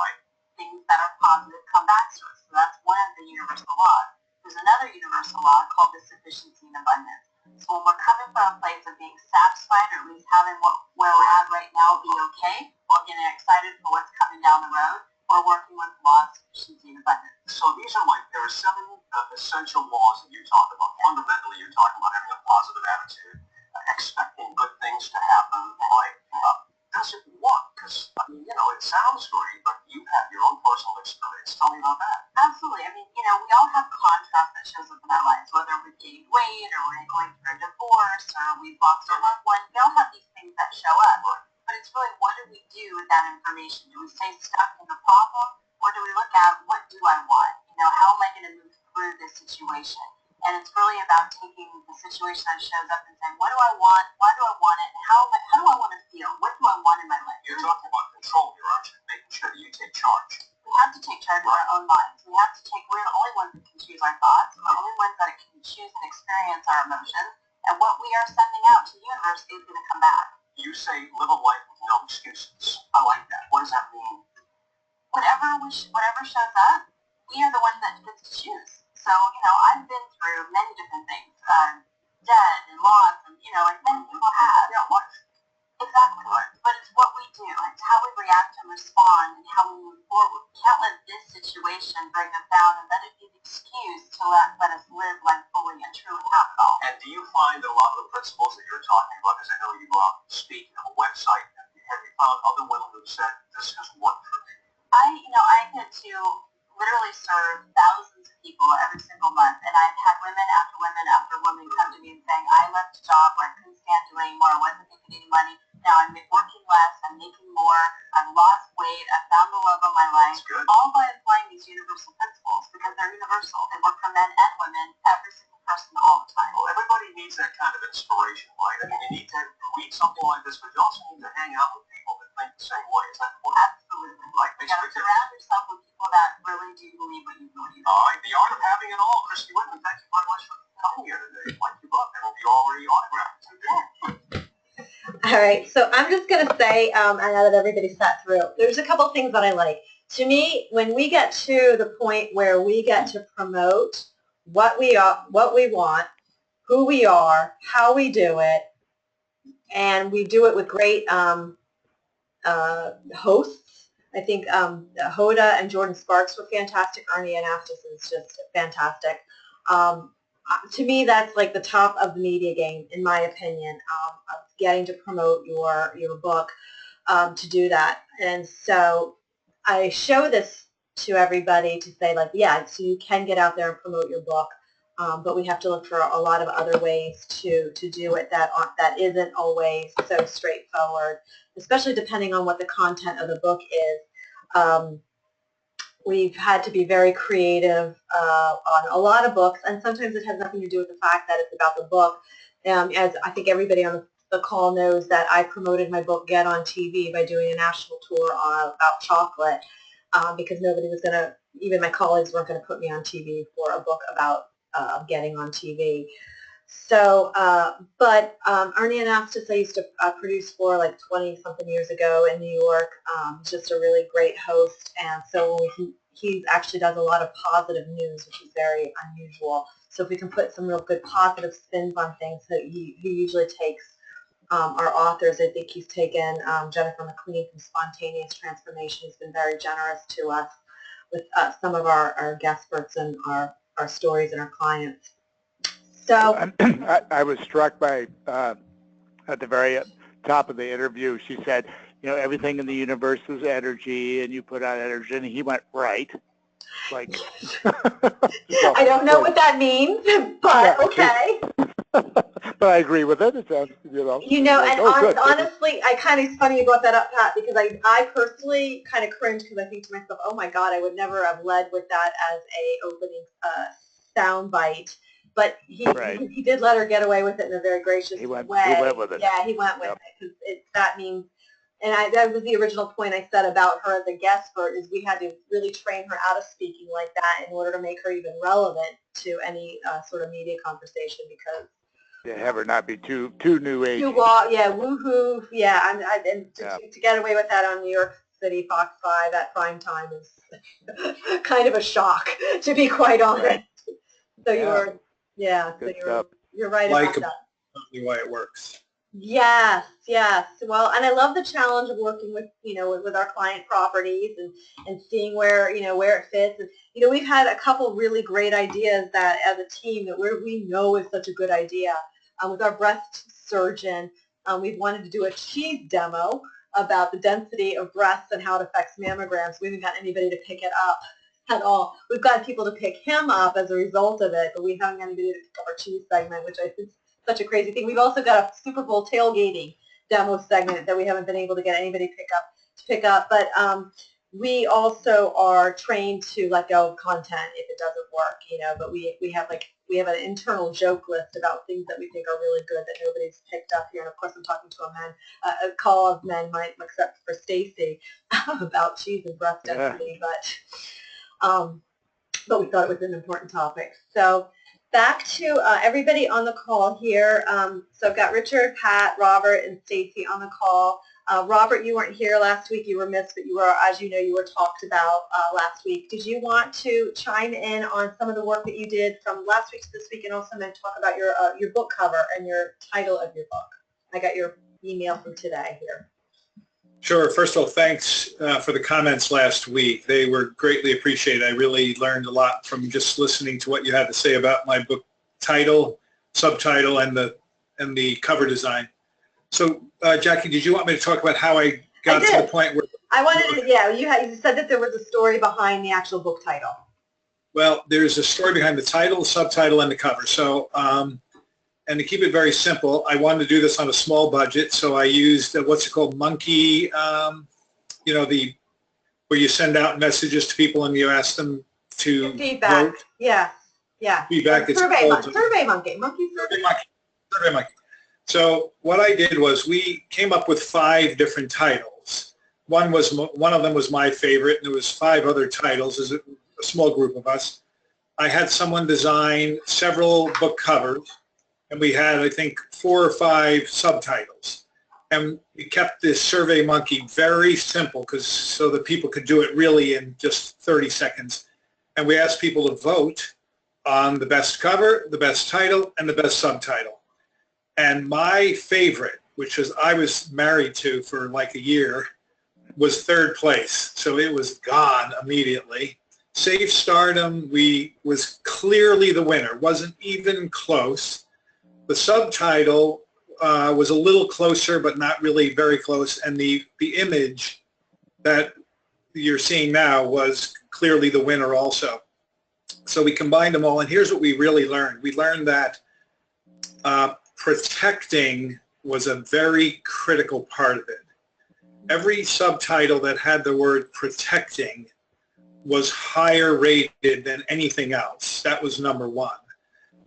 things that are positive come back to us. So that's one of the universal laws. There's another universal law called the sufficiency and abundance. So when we're coming from a place of being satisfied, or at least having where we're at right now be okay, or getting excited for what's coming down the road, we're working with law of sufficiency and abundance. So these are there are 7 essential laws that you talk about. Fundamentally, you're talking about having a positive attitude, expecting good things to happen, right? Does it work? Because, it sounds great, but you have your own personal experience. Tell me about that. Absolutely. I mean, we all have contrast that shows up in our lives, whether we've gained weight, or we're going through a divorce, or we've lost a loved one. We all have these things that show up. But it's really, what do we do with that information? Do we stay stuck in the problem, or do we look at, what do I want? How am I going to move through this situation? And it's really about taking the situation that shows up and saying, what do I want? Why do I want it? And how do I want to feel? What do I want in my life? You're talking about control here, aren't you? Making sure that you take charge. We have to take charge of our own minds. We're the only ones that can choose our thoughts. We're the only ones that can choose and experience our emotions. And what we are sending out to the universe is going to come back. You say live a life with no excuses. I like that. What does that mean? Whatever shows up, we are the one that gets to choose. So, I've been through many different things, debt and loss, and many people have. Yeah, life. Exactly. Right. But it's what we do. It's how we react and respond and how we move forward. We can't let this situation bring us down and let it be the excuse to let us live life fully and truly have it all. And do you find that a lot of the principles that you're talking about, because I know you go out and speak, you have a website, have you found other women who said, this has worked for me? I get to literally serve thousands of people every single month, and I've had women after women come to me and saying, I left a job where I couldn't stand doing anymore, I wasn't making any money, now I'm working less, I'm making more, I've lost weight, I've found the love of my life, all by applying these universal principles, because they're universal. They work for men and women, every single person, all the time. Well, everybody needs that kind of inspiration, right? I mean, you need to read something like this, but you also need to hang out with people that think the same way. Is that important? Absolutely. Right. You got to surround yourself with people that really do believe what you believe. All right. The Art of Having It All. Christy Whitman, thank you very much for coming here today. Like your book, and it'll be already autographed. All right, so I'm just going to say, I know that everybody sat through, there's a couple things that I like. To me, when we get to the point where we get to promote what we are, what we want, who we are, how we do it, and we do it with great hosts. I think Hoda and Jordan Sparks were fantastic. Ernie Anastas is just fantastic. To me, that's like the top of the media game, in my opinion, of getting to promote your book, to do that. And so I show this to everybody to say, like, yeah, so you can get out there and promote your book, but we have to look for a lot of other ways to do it that isn't always so straightforward, especially depending on what the content of the book is. We've had to be very creative on a lot of books, and sometimes it has nothing to do with the fact that it's about the book. As I think everybody on the call knows, that I promoted my book Get on TV by doing a national tour about chocolate, because nobody was going to, even my colleagues weren't going to put me on TV for a book about getting on TV. So, but Ernie Anastas, I used to produce for like 20-something years ago in New York. Just a really great host, and so when he actually does a lot of positive news, which is very unusual. So if we can put some real good positive spins on things, so he usually takes our authors. I think he's taken Jennifer McLean from Spontaneous Transformation. He's been very generous to us with some of our guestperts and our stories and our clients. So I was struck by, at the very top of the interview, she said, you know, everything in the universe is energy, and you put out energy, and he went, right. Like, I don't know what that means, but okay. But I agree with it. It sounds, You know, like, and honestly, it's funny you brought that up, Pat, because I personally kind of cringe because I think to myself, oh my God, I would never have led with that as a opening sound bite. But he did let her get away with it in a very gracious way. He went with it. Yeah, he went with it because that means, and that was the original point I said about her as a guestpert, is we had to really train her out of speaking like that in order to make her even relevant to any sort of media conversation, because have her not be too new age. Yeah, woohoo. Yeah, to get away with that on New York City Fox 5 at prime time is kind of a shock, to be quite honest. Right. So you're right about that. Why it works. Yes. Well, and I love the challenge of working with, with our client properties and seeing where it fits. And, we've had a couple really great ideas that as a team that we know is such a good idea. With our breast surgeon, we've wanted to do a cheese demo about the density of breasts and how it affects mammograms. We haven't got anybody to pick it up at all. We've got people to pick him up as a result of it, but we haven't got anybody to pick up our cheese segment, which I think is such a crazy thing. We've also got a Super Bowl tailgating demo segment that we haven't been able to get anybody to pick up. But we also are trained to let go of content if it doesn't work, but we have an internal joke list about things that we think are really good that nobody's picked up here. And of course, I'm talking to a call of men, except for Stacy, about cheese and breast density. But we thought it was an important topic. So back to everybody on the call here. So I've got Richard, Pat, Robert, and Stacy on the call. Robert, you weren't here last week. You were missed, but you were, as you know, you were talked about last week. Did you want to chime in on some of the work that you did from last week to this week, and also then talk about your book cover and your title of your book? I got your email from today here. Sure. First of all, thanks for the comments last week. They were greatly appreciated. I really learned a lot from just listening to what you had to say about my book title, subtitle, and the cover design. So, Jackie, did you want me to talk about how I got to the point where... I wanted to, you said that there was a story behind the actual book title. Well, there's a story behind the title, subtitle, and the cover. So, and to keep it very simple, I wanted to do this on a small budget, so I used what's it called, Monkey, where you send out messages to people and you ask them to feedback. Vote. Yeah. Feedback. Survey Monkey. Survey Monkey. So what I did was we came up with 5 different titles. One of them was my favorite, and there was 5 other titles. As a small group of us. I had someone design several book covers, and we had, I think, 4 or 5 subtitles. And we kept this Survey Monkey very simple so that people could do it really in just 30 seconds. And we asked people to vote on the best cover, the best title, and the best subtitle. And my favorite, which I was married to for like a year, was 3rd place. So it was gone immediately. Safe Stardom was clearly the winner. Wasn't even close. The subtitle was a little closer, but not really very close. And the image that you're seeing now was clearly the winner also. So we combined them all. And here's what we really learned. We learned that protecting was a very critical part of it. Every subtitle that had the word protecting was higher rated than anything else. That was number 1.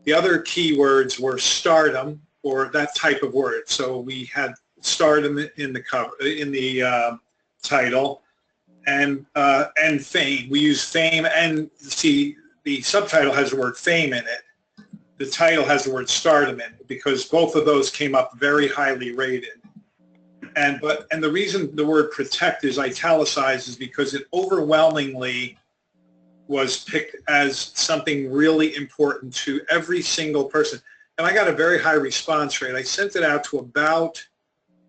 The other keywords were stardom, or that type of word. So we had stardom in the cover, in the title, and fame. We use fame, and see, the subtitle has the word fame in it. the title has the word stardom in it, because both of those came up very highly rated. And the reason the word protect is italicized is because it overwhelmingly was picked as something really important to every single person. And I got a very high response rate. I sent it out to about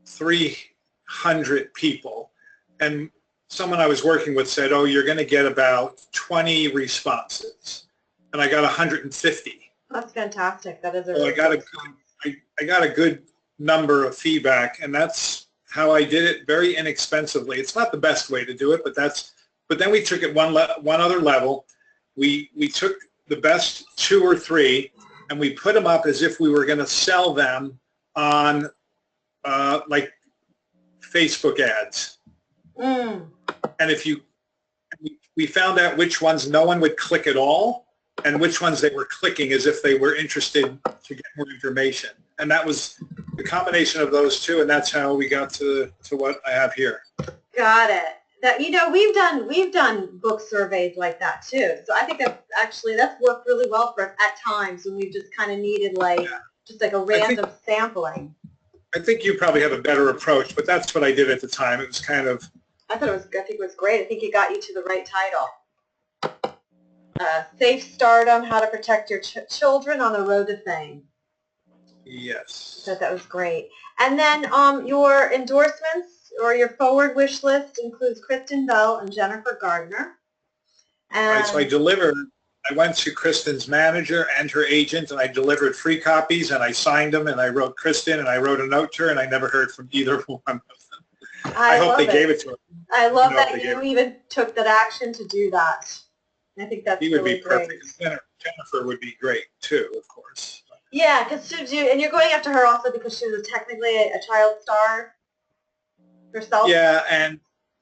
300 people. And someone I was working with said, oh, you're going to get about 20 responses. And I got 150. That's fantastic. That is a So really good response. I got a good number of feedback, and that's how I did it, very inexpensively. It's not the best way to do it, but then we took it one other level. We took the best 2 or 3, and we put them up as if we were going to sell them on like Facebook ads. Mm. And we found out which ones no one would click at all, and which ones they were clicking as if they were interested to get more information. And that was the combination of those two, and that's how we got to what I have here. Got it. That, we've done book surveys like that too. So I think that's worked really well for us at times when we've just kind of needed just like a random sampling. I think you probably have a better approach, but that's what I did at the time. It was kind of. I think it was great. I think it got you to the right title. Safe Stardom: How to Protect Your Children on the Road to Fame. Yes. So that was great. And then your endorsements or your forward wish list includes Kristen Bell and Jennifer Gardner. And Right, so I went to Kristen's manager and her agent, and I delivered free copies, and I signed them, and I wrote Kristen, and I wrote a note to her, and I never heard from either one of them. I hope they gave it to her. I love that you even took that action to do that. I think that's He would really be perfect. Jennifer would be great too, of course. Yeah, because and you're going after her also because she was technically a child star herself. Yeah, and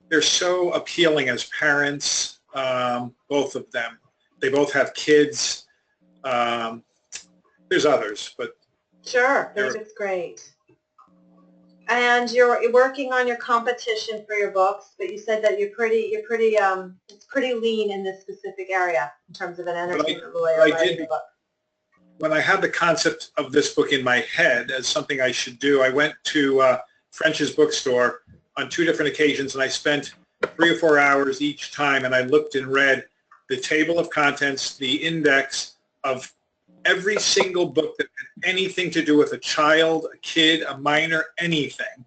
they're so appealing as parents, both of them. They both have kids. There's others, but sure, it's great. And you're working on your competition for your books, but you said that it's pretty lean in this specific area in terms of an entertainment lawyer writing a book. When I had the concept of this book in my head as something I should do, I went to French's bookstore on 2 different occasions, and I spent 3 or 4 hours each time, and I looked and read the table of contents, the index of every single book that had anything to do with a child, a kid, a minor, anything.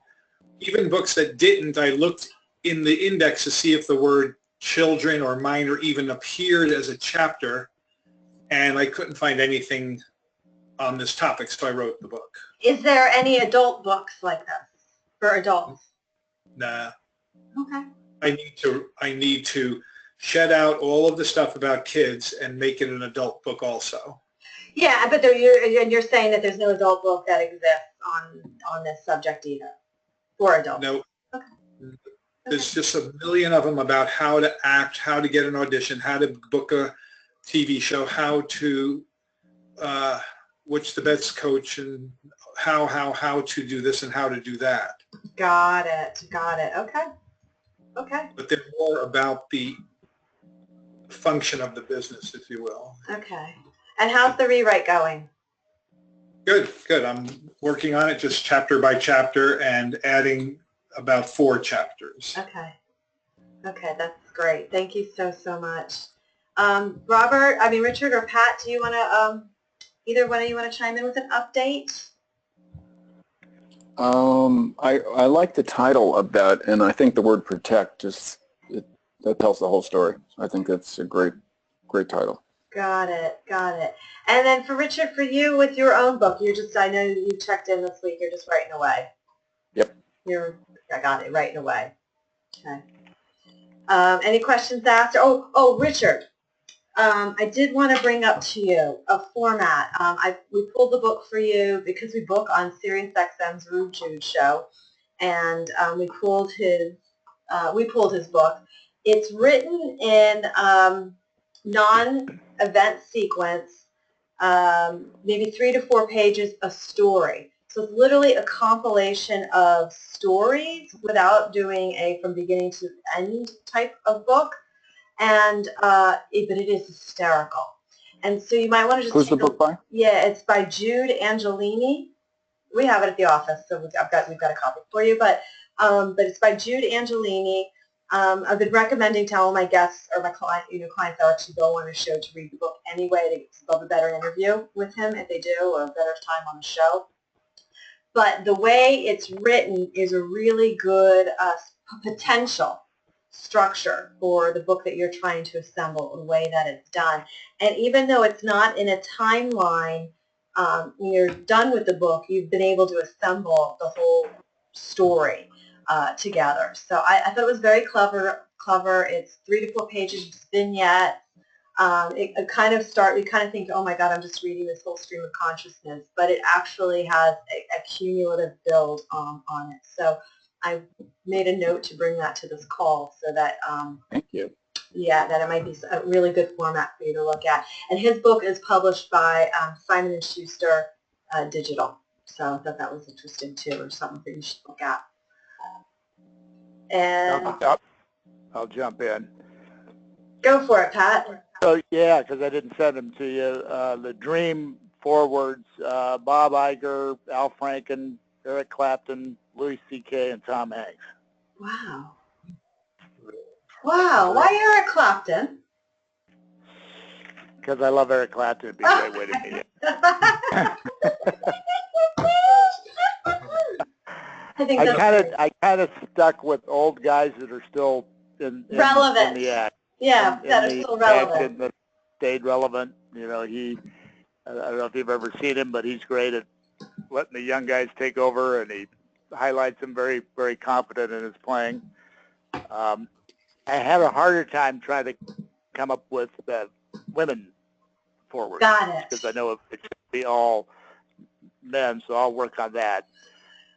Even books that didn't, I looked in the index to see if the word children or minor even appeared as a chapter, and I couldn't find anything on this topic, so I wrote the book. Is there any adult books like this for adults? Nah. Okay. I need to shed out all of the stuff about kids and make it an adult book also. Yeah, but you're saying that there's no adult book that exists on this subject either for adults. No. Okay. There's just a million of them about how to act, how to get an audition, how to book a TV show, how to which the best coach, and how to do this and how to do that. Got it. Okay. But they're more about the function of the business, if you will. Okay. And how's the rewrite going? Good. I'm working on it just chapter by chapter and adding about 4 chapters. Okay, that's great. Thank you so much. Richard or Pat, do you want to, either one of you want to chime in with an update? I like the title of that, and I think the word protect that tells the whole story. I think that's a great title. Got it. And then for Richard, for you with your own book, I know you checked in this week, you're just writing away. Yep. I got it, writing away. Okay. Any questions asked? Oh, Richard, I did want to bring up to you a format. We pulled the book for you because we book on SiriusXM's Rude Jude show, and we pulled his book. It's written in non-event sequence, maybe 3 to 4 pages a story. So it's literally a compilation of stories without doing a from beginning to end type of book, but it is hysterical. And so you might want to just Who's the book by? Yeah, it's by Jude Angelini. We have it at the office, so we've got a copy for you. But it's by Jude Angelini. I've been recommending to all my guests or my clients that actually go on a show to read the book anyway. They'll have a better interview with him if they do, or a better time on the show. But the way it's written is a really good potential structure for the book that you're trying to assemble, the way that it's done. And even though it's not in a timeline, when you're done with the book, you've been able to assemble the whole story together. So I thought it was very clever. It's 3 to 4 pages, just vignettes. You kind of think, oh my God, I'm just reading this whole stream of consciousness, but it actually has a cumulative build on it. So I made a note to bring that to this call so that, Thank you. Yeah, that it might be a really good format for you to look at. And his book is published by Simon & Schuster Digital. So I thought that was interesting too, or something that you should look at. And I'll jump in. Go for it, Pat. So yeah, because I didn't send them to you. The Dream forwards: Bob Iger, Al Franken, Eric Clapton, Louis C.K., and Tom Hanks. Wow. Wow. Why Eric Clapton? Because I love Eric Clapton. It'd be a great way to meet him. I kind of stuck with old guys that are still relevant in the act. Yeah, that are still relevant. That stayed relevant. You know, I don't know if you've ever seen him, but he's great at letting the young guys take over, and he highlights them very, very confident in his playing. I had a harder time trying to come up with women forward. Got it. Because I know it should be all men, so I'll work on that.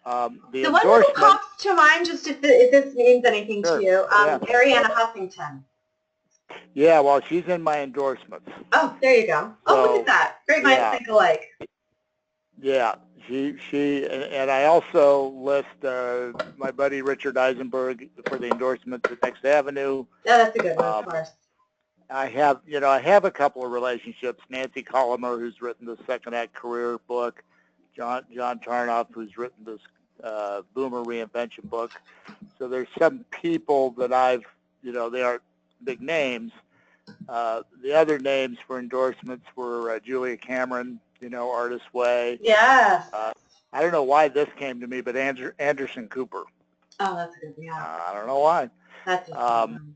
The one who pops to mind, just if this means anything to you, Arianna Huffington. Yeah, well, she's in my endorsements. Oh, there you go. Oh, look at that. Great minds think alike. Yeah, she and I also list my buddy Richard Eisenberg for the endorsements at Next Avenue. Yeah, that's a good one, of course. I have a couple of relationships. Nancy Colomer, who's written the Second Act Career book. John Tarnoff, who's written this Boomer Reinvention book. So there's some people that they aren't big names. The other names for endorsements were Julia Cameron, Artist Way. Yes. I don't know why this came to me, but Anderson Cooper. Oh, that's a good one. Yeah. I don't know why. That's a good one.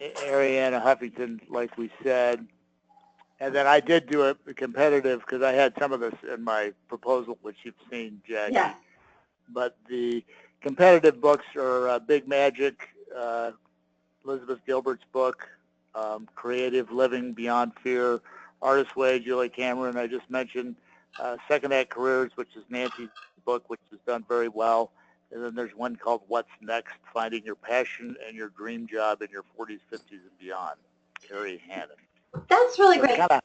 Arianna Huffington, like we said. And then I did do a competitive, because I had some of this in my proposal, which you've seen, Jackie. Yeah. But the competitive books are Big Magic, Elizabeth Gilbert's book, Creative Living Beyond Fear, Artist Way, Julie Cameron, I just mentioned, Second Act Careers, which is Nancy's book, which has done very well. And then there's one called What's Next, Finding Your Passion and Your Dream Job in Your 40s, 50s, and Beyond, Carrie Hannon. That's really great. Kind of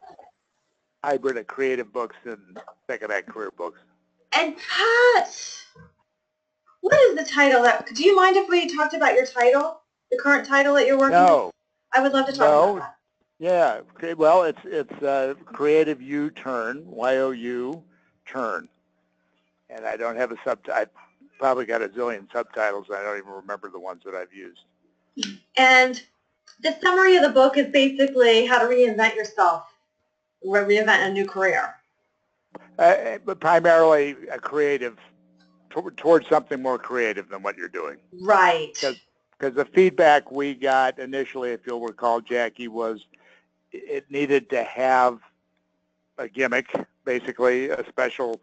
hybrid of creative books and Second Act Career books. And Pat, what is the title? Do you mind if we talked about your title, the current title that you're working on? No. I would love to talk about that. Yeah. Okay. Well, it's Creative U-Turn, Y-O-U, Turn. And I don't have a subtitle. I've probably got a zillion subtitles. I don't even remember the ones that I've used. And the summary of the book is basically how to reinvent yourself, reinvent a new career. But primarily a creative, towards something more creative than what you're doing. Right. Because the feedback we got initially, if you'll recall, Jackie, was it needed to have a gimmick, basically a special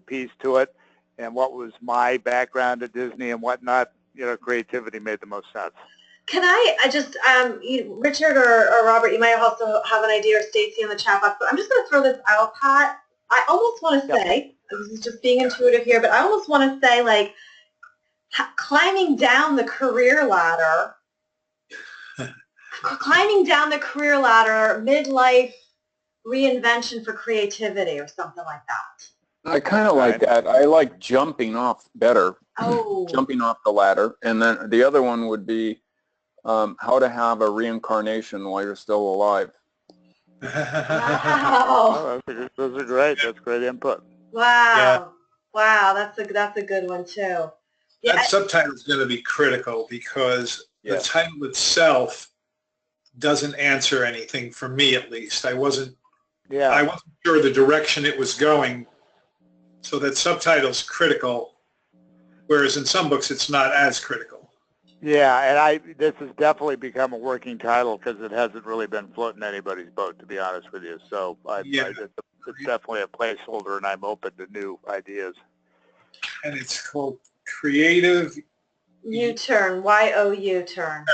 piece to it. And what was my background at Disney and whatnot, creativity made the most sense. Can I just, Richard or Robert, you might also have an idea, or Stacy in the chat box, but I'm just going to throw this out, Pat. I almost want to say, this is just being intuitive here, but I almost want to say, like, climbing down the career ladder, midlife reinvention for creativity or something like that. I kind of like that. I like jumping off better. Oh. Jumping off the ladder. And then the other one would be how to have a reincarnation while you're still alive. Wow. Oh, those are great. That's great input. Wow. Yeah. Wow, that's a good one too. Yeah. That subtitle is going to be critical because the Yes. title itself doesn't answer anything for me, at least. I wasn't sure the direction it was going, so that subtitle's critical, whereas in some books it's not as critical. Yeah, and this has definitely become a working title because it hasn't really been floating anybody's boat, to be honest with you. So it's definitely a placeholder, and I'm open to new ideas. And it's called Creative U-turn, Y-O-U turn.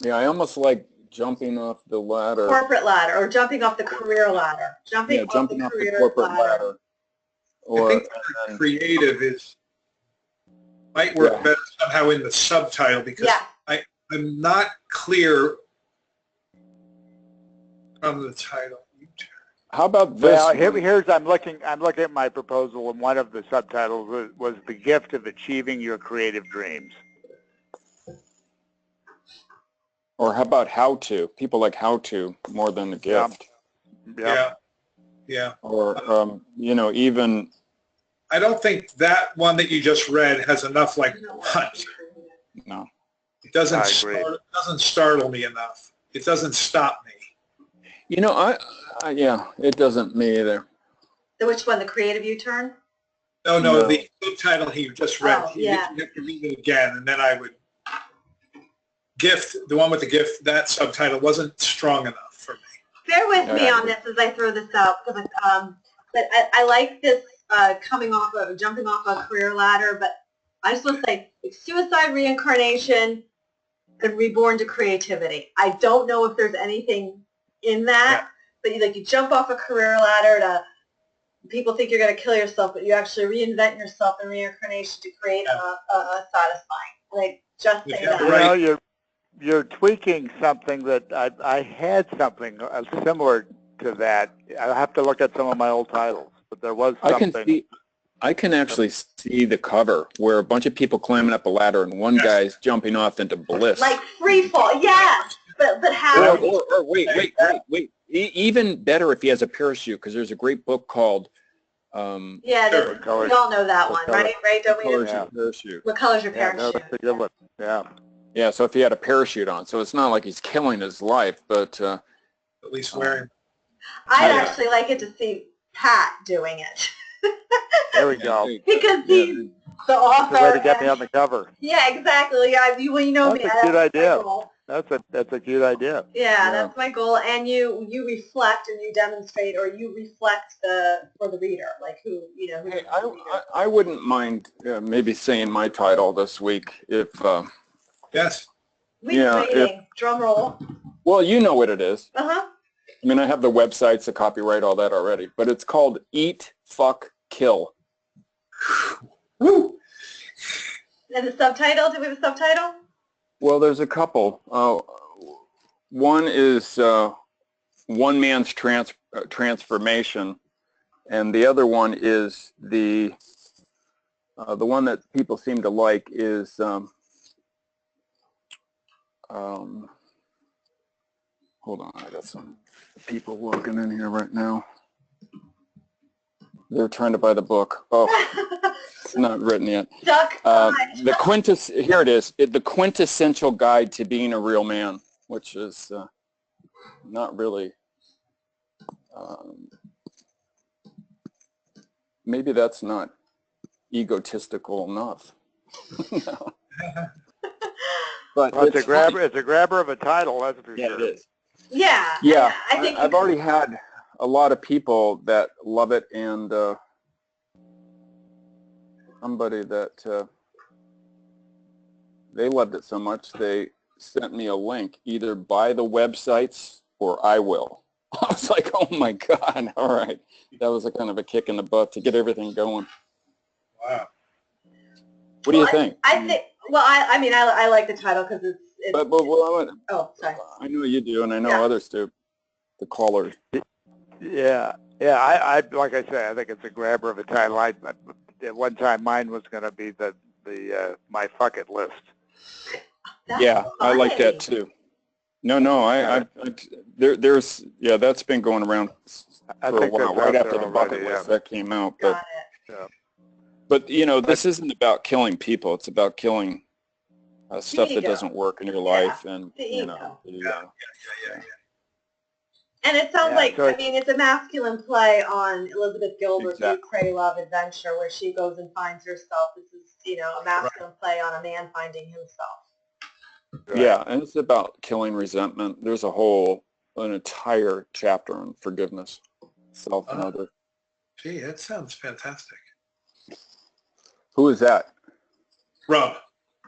Yeah, I almost like jumping off the ladder. Corporate ladder, or jumping off the career ladder. Jumping off the corporate ladder. Or, I think creative might work better somehow in the subtitle because I'm not clear from the title. How about this? Well, here's I'm looking at my proposal, and one of the subtitles was "The Gift of Achieving Your Creative Dreams." Or how about how to? People like how to more than the gift. Yeah. Or even. I don't think that one that you just read has enough punch. No. It doesn't startle me enough. It doesn't stop me. It doesn't me either. Which one, the creative U-turn? No, the subtitle he just read. You have to read it again, and then I would. Gift, the one with the gift, that subtitle wasn't strong enough for me. Bear with me on this as I throw this out, because but I like this jumping off a career ladder, but I just want to say suicide, reincarnation, and reborn to creativity. I don't know if there's anything in that, but you jump off a career ladder to, people think you're going to kill yourself, but you actually reinvent yourself in reincarnation to create a satisfying. Just say that. You're tweaking something that I had something similar to that. I'll have to look at some of my old titles, but there was something. I can actually see the cover where a bunch of people climbing up a ladder and one guy's jumping off into bliss. Like free fall, but how? Or wait. Even better if he has a parachute, because there's a great book called. We all know that one, right? Don't we? Parachute. What color's your parachute? No, that's a good one. Yeah. Yeah, so if he had a parachute on, so it's not like he's killing his life, but at least wearing. I'd actually like it to see Pat doing it. There we go. Because he's the author. The way to get me on the cover. Yeah, exactly. Yeah, you know me. That's a cute idea. That's a cute idea. Yeah, that's my goal. And you reflect and you demonstrate, or you reflect for the reader, like who. Hey, I wouldn't mind maybe saying my title this week if. Yes. Waiting. Drum roll. Well, you know what it is. Uh-huh. I mean, I have the websites, the copyright, all that already, but it's called Eat, Fuck, Kill. Woo! And the subtitle? Do we have a subtitle? Well, there's a couple. One is One Man's Transformation, and the other one is the one that people seem to like is hold on, I got some people walking in here right now. They're trying to buy the book. Oh, it's not written yet. Here it is. The Quintessential Guide to Being a Real Man, which is not really. Maybe that's not egotistical enough. No. But well, it's a grabber of a title, that's for sure. It is. Yeah. Yeah. I think I've already had a lot of people that love it, and somebody that they loved it so much they sent me a link, either buy the websites or I will. I was like, oh my God, all right. That was a kind of a kick in the butt to get everything going. Wow. What do you think? I think. Well, I like the title because it's. But sorry. I know you do, and I know others do. The callers. Yeah. I like I say, I think it's a grabber of a title. At one time, mine was going to be my fuck it list. That's yeah, funny. I like that too. No. There's that's been going around for a while, right after the bucket list that came out. But but this isn't about killing people. It's about killing stuff that doesn't work in your life, and And it sounds like, I mean, it's a masculine play on Elizabeth Gilbert's You Pray, Love, Adventure, where she goes and finds herself. This is, a masculine play on a man finding himself. Yeah, and it's about killing resentment. There's an entire chapter on forgiveness, self and others. Gee, that sounds fantastic. Who is that? Rob,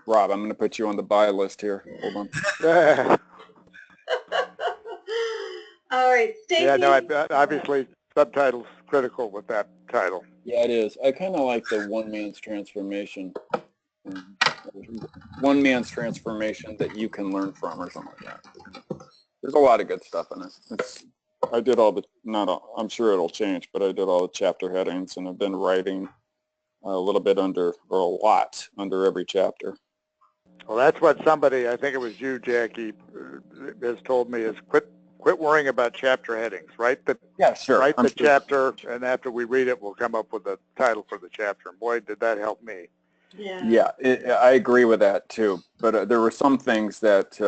I'm going to put you on the buy list here. Hold on. All right, Stacey. Yeah, no, obviously subtitle's critical with that title. Yeah, it is. I kind of like the one man's transformation. One man's transformation that you can learn from, or something like that. There's a lot of good stuff in it. I did all the, I'm sure it'll change, but I did all the chapter headings, and I've been writing a little bit under, or a lot under every chapter. Well, that's what somebody, I think it was you, Jackie, has told me is quit worrying about chapter headings. Write the chapter, and after we read it, we'll come up with a title for the chapter. And boy, did that help me. Yeah, I agree with that too. But there were some things that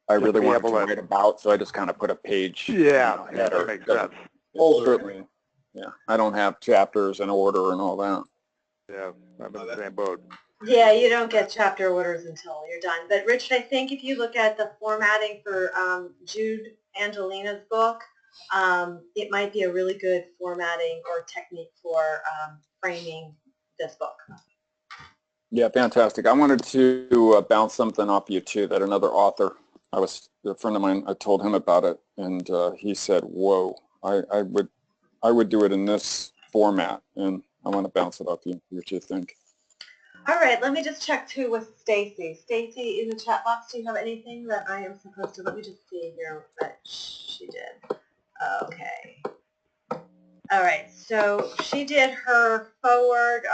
I really wanted to write about, so I just kind of put a page. Yeah, that makes sense. Certainly, I don't have chapters in order and all that. Yeah, I'm in the same boat. Yeah, you don't get chapter orders until you're done. But Rich, I think if you look at the formatting for Jude Angelina's book, it might be a really good formatting or technique for framing this book. Yeah, fantastic. I wanted to bounce something off you too, that another author, a friend of mine, I told him about it, and he said, whoa, I would do it in this format, and I want to bounce it off you, what you think. All right, let me just check too with Stacy. Stacy, in the chat box, do you have anything that I am supposed to, let me just see here what she did. Okay. All right, so she did her forward.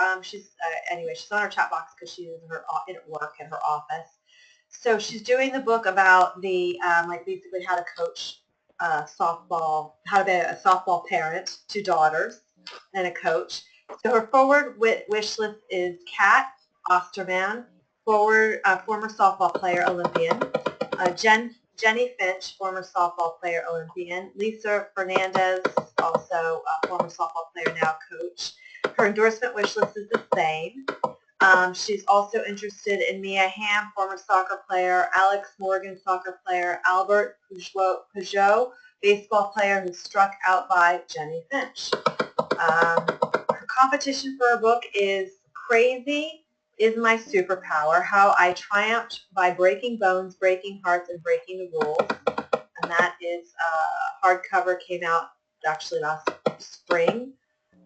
Anyway, she's on her chat box because she's at work at her office. So she's doing the book about the, basically how to coach softball, how to be a softball parent to daughters and a coach. So her forward wish list is Kat Osterman, former softball player, Olympian. Jenny Finch, former softball player, Olympian. Lisa Fernandez, also a former softball player, now coach. Her endorsement wish list is the same. She's also interested in Mia Hamm, former soccer player, Alex Morgan, soccer player, Albert Peugeot, baseball player who's struck out by Jenny Finch. Her competition for her book is Crazy is My Superpower, How I Triumphed by Breaking Bones, Breaking Hearts, and Breaking the Rules. And that is hardcover, came out actually last spring.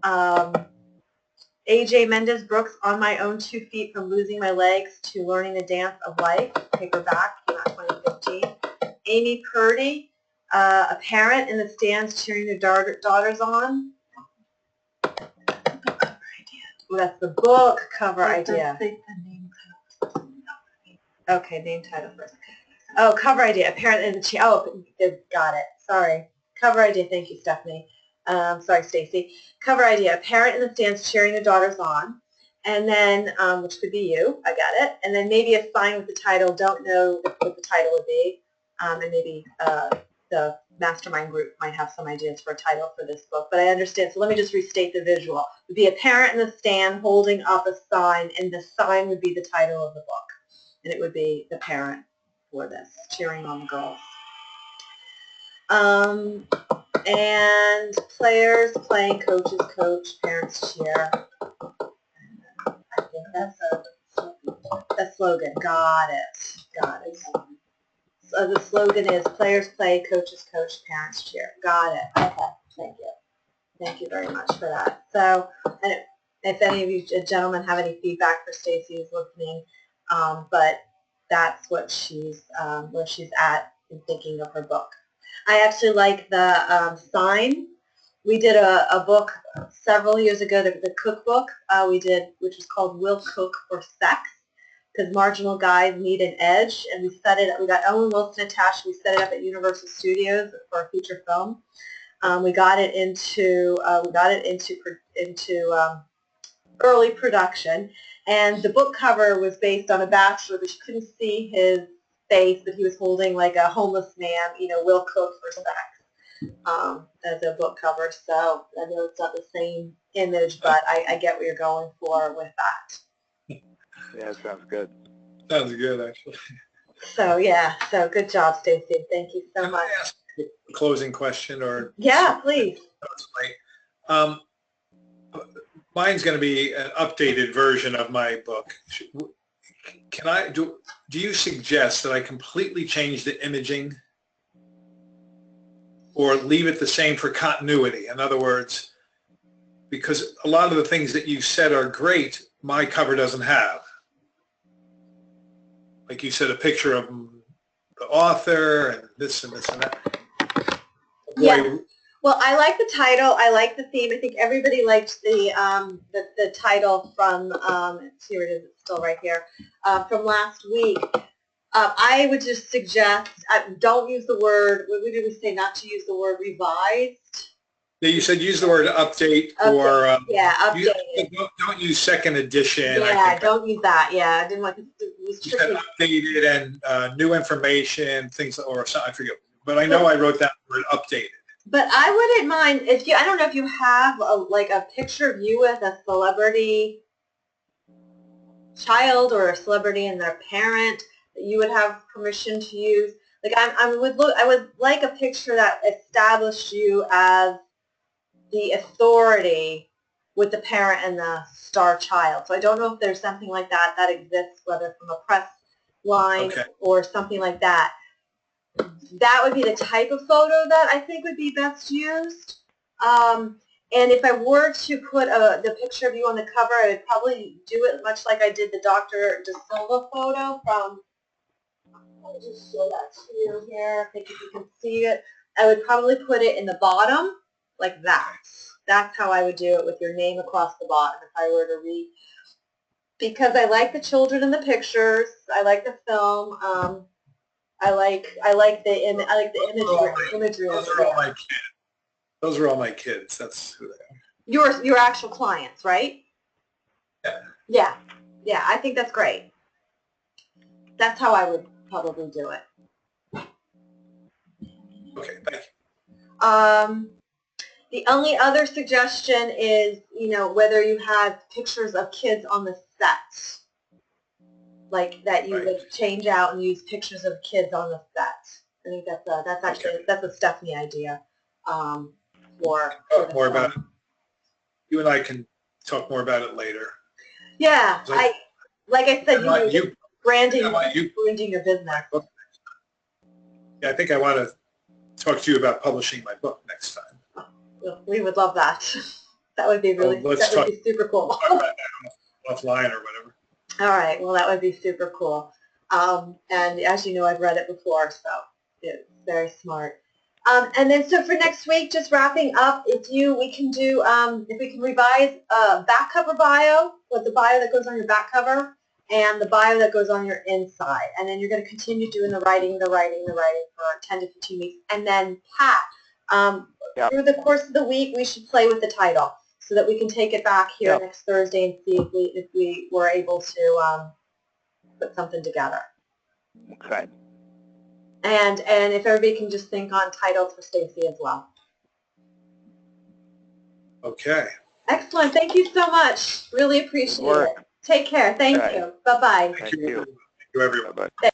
A.J. Mendez Brooks, On My Own 2 Feet from Losing My Legs to Learning the Dance of Life, paperback, came out 2015. Amy Purdy, a parent in the stands cheering their daughters on. Well, that's the book cover idea. Okay, name title first. Oh, cover idea. A parent in the got it. Sorry. Cover idea. Thank you, Stephanie. Sorry, Stacy. Cover idea. A parent in the stands cheering their daughters on, and then which could be you. I got it. And then maybe a sign with the title. Don't know what the title would be, and maybe the mastermind group might have some ideas for a title for this book, but I understand. So let me just restate the visual. It would be a parent in the stand holding up a sign, and the sign would be the title of the book, and it would be the parent for this, cheering on the girls. And players playing, coaches coach, parents cheer. I think that's a slogan. Got it. Got it. So the slogan is players play, coaches coach, parents cheer. Got it. Okay. Thank you. Thank you very much for that. So, and if any of you gentlemen have any feedback for Stacy who's listening, but that's what she's where she's at in thinking of her book. I actually like the sign. We did a book several years ago, the cookbook we did, which was called Will Cook for Sex. because marginal guys need an edge, and we set it up. We got Owen Wilson attached. We set it up at Universal Studios for a feature film. We got it into early production, and the book cover was based on a bachelor, but you couldn't see his face, but he was holding like a homeless man, will cook for sex, as a book cover. So I know it's not the same image, but I get what you're going for with that. Yeah, sounds good. Sounds good, actually. So yeah, so good job, Stacy. Thank you so Can much. I ask a closing question, or? Yeah, please. Mine's going to be an updated version of my book. Do you suggest that I completely change the imaging or leave it the same for continuity? In other words, because a lot of the things that you said are great, my cover doesn't have. Like you said, a picture of the author and this and this and that. Yeah. Well, I like the title. I like the theme. I think everybody liked the title from, here it is, it's still right here, from last week. I would just suggest, don't use the word, what did we say, not to use the word revised? Yeah, you said use the word update, or yeah, updated. Don't use second edition. Yeah, don't use that. Yeah, I didn't want to. It was tricky. Updated and new information, things, or something, I forget. But I know I wrote that word updated. But I wouldn't mind if you. I don't know if you have like a picture of you with a celebrity child or a celebrity and their parent that you would have permission to use. Like I would like a picture that established you as the authority with the parent and the star child. So I don't know if there's something like that that exists, whether from a press line or something like that. That would be the type of photo that I think would be best used. And if I were to put the picture of you on the cover, I would probably do it much like I did the Dr. De Silva photo from, let me just show that to you here, I think if you can see it. I would probably put it in the bottom, like that. That's how I would do it, with your name across the bottom if I were to read. Because I like the children in the pictures, I like the film, I like the imagery. Those are all my kids. Those are all my kids. That's who they are. Your actual clients, right? Yeah. Yeah, I think that's great. That's how I would probably do it. Okay, thank you. The only other suggestion is, whether you have pictures of kids on the set, like that you would change out and use pictures of kids on the set. I think that's a Stephanie idea. For more about it. You and I can talk more about it later. Yeah, like I said, branding your business. Yeah, I think I want to talk to you about publishing my book next time. We would love that. That would be really, would be super cool. Offline or whatever. All right, well, that would be super cool. And as you know, I've read it before, so it's very smart. And then, so for next week, just wrapping up, if we can revise back cover bio, with the bio that goes on your back cover, and the bio that goes on your inside. And then you're going to continue doing the writing for 10 to 15 weeks. And then, Pat, through the course of the week, we should play with the title so that we can take it back here next Thursday and see if we were able to put something together. Okay. And if everybody can just think on titles for Stacy as well. Okay. Excellent. Thank you so much. Really appreciate it. Take care. Thank you. Bye-bye. Thank you. Thank you, everyone. Bye-bye.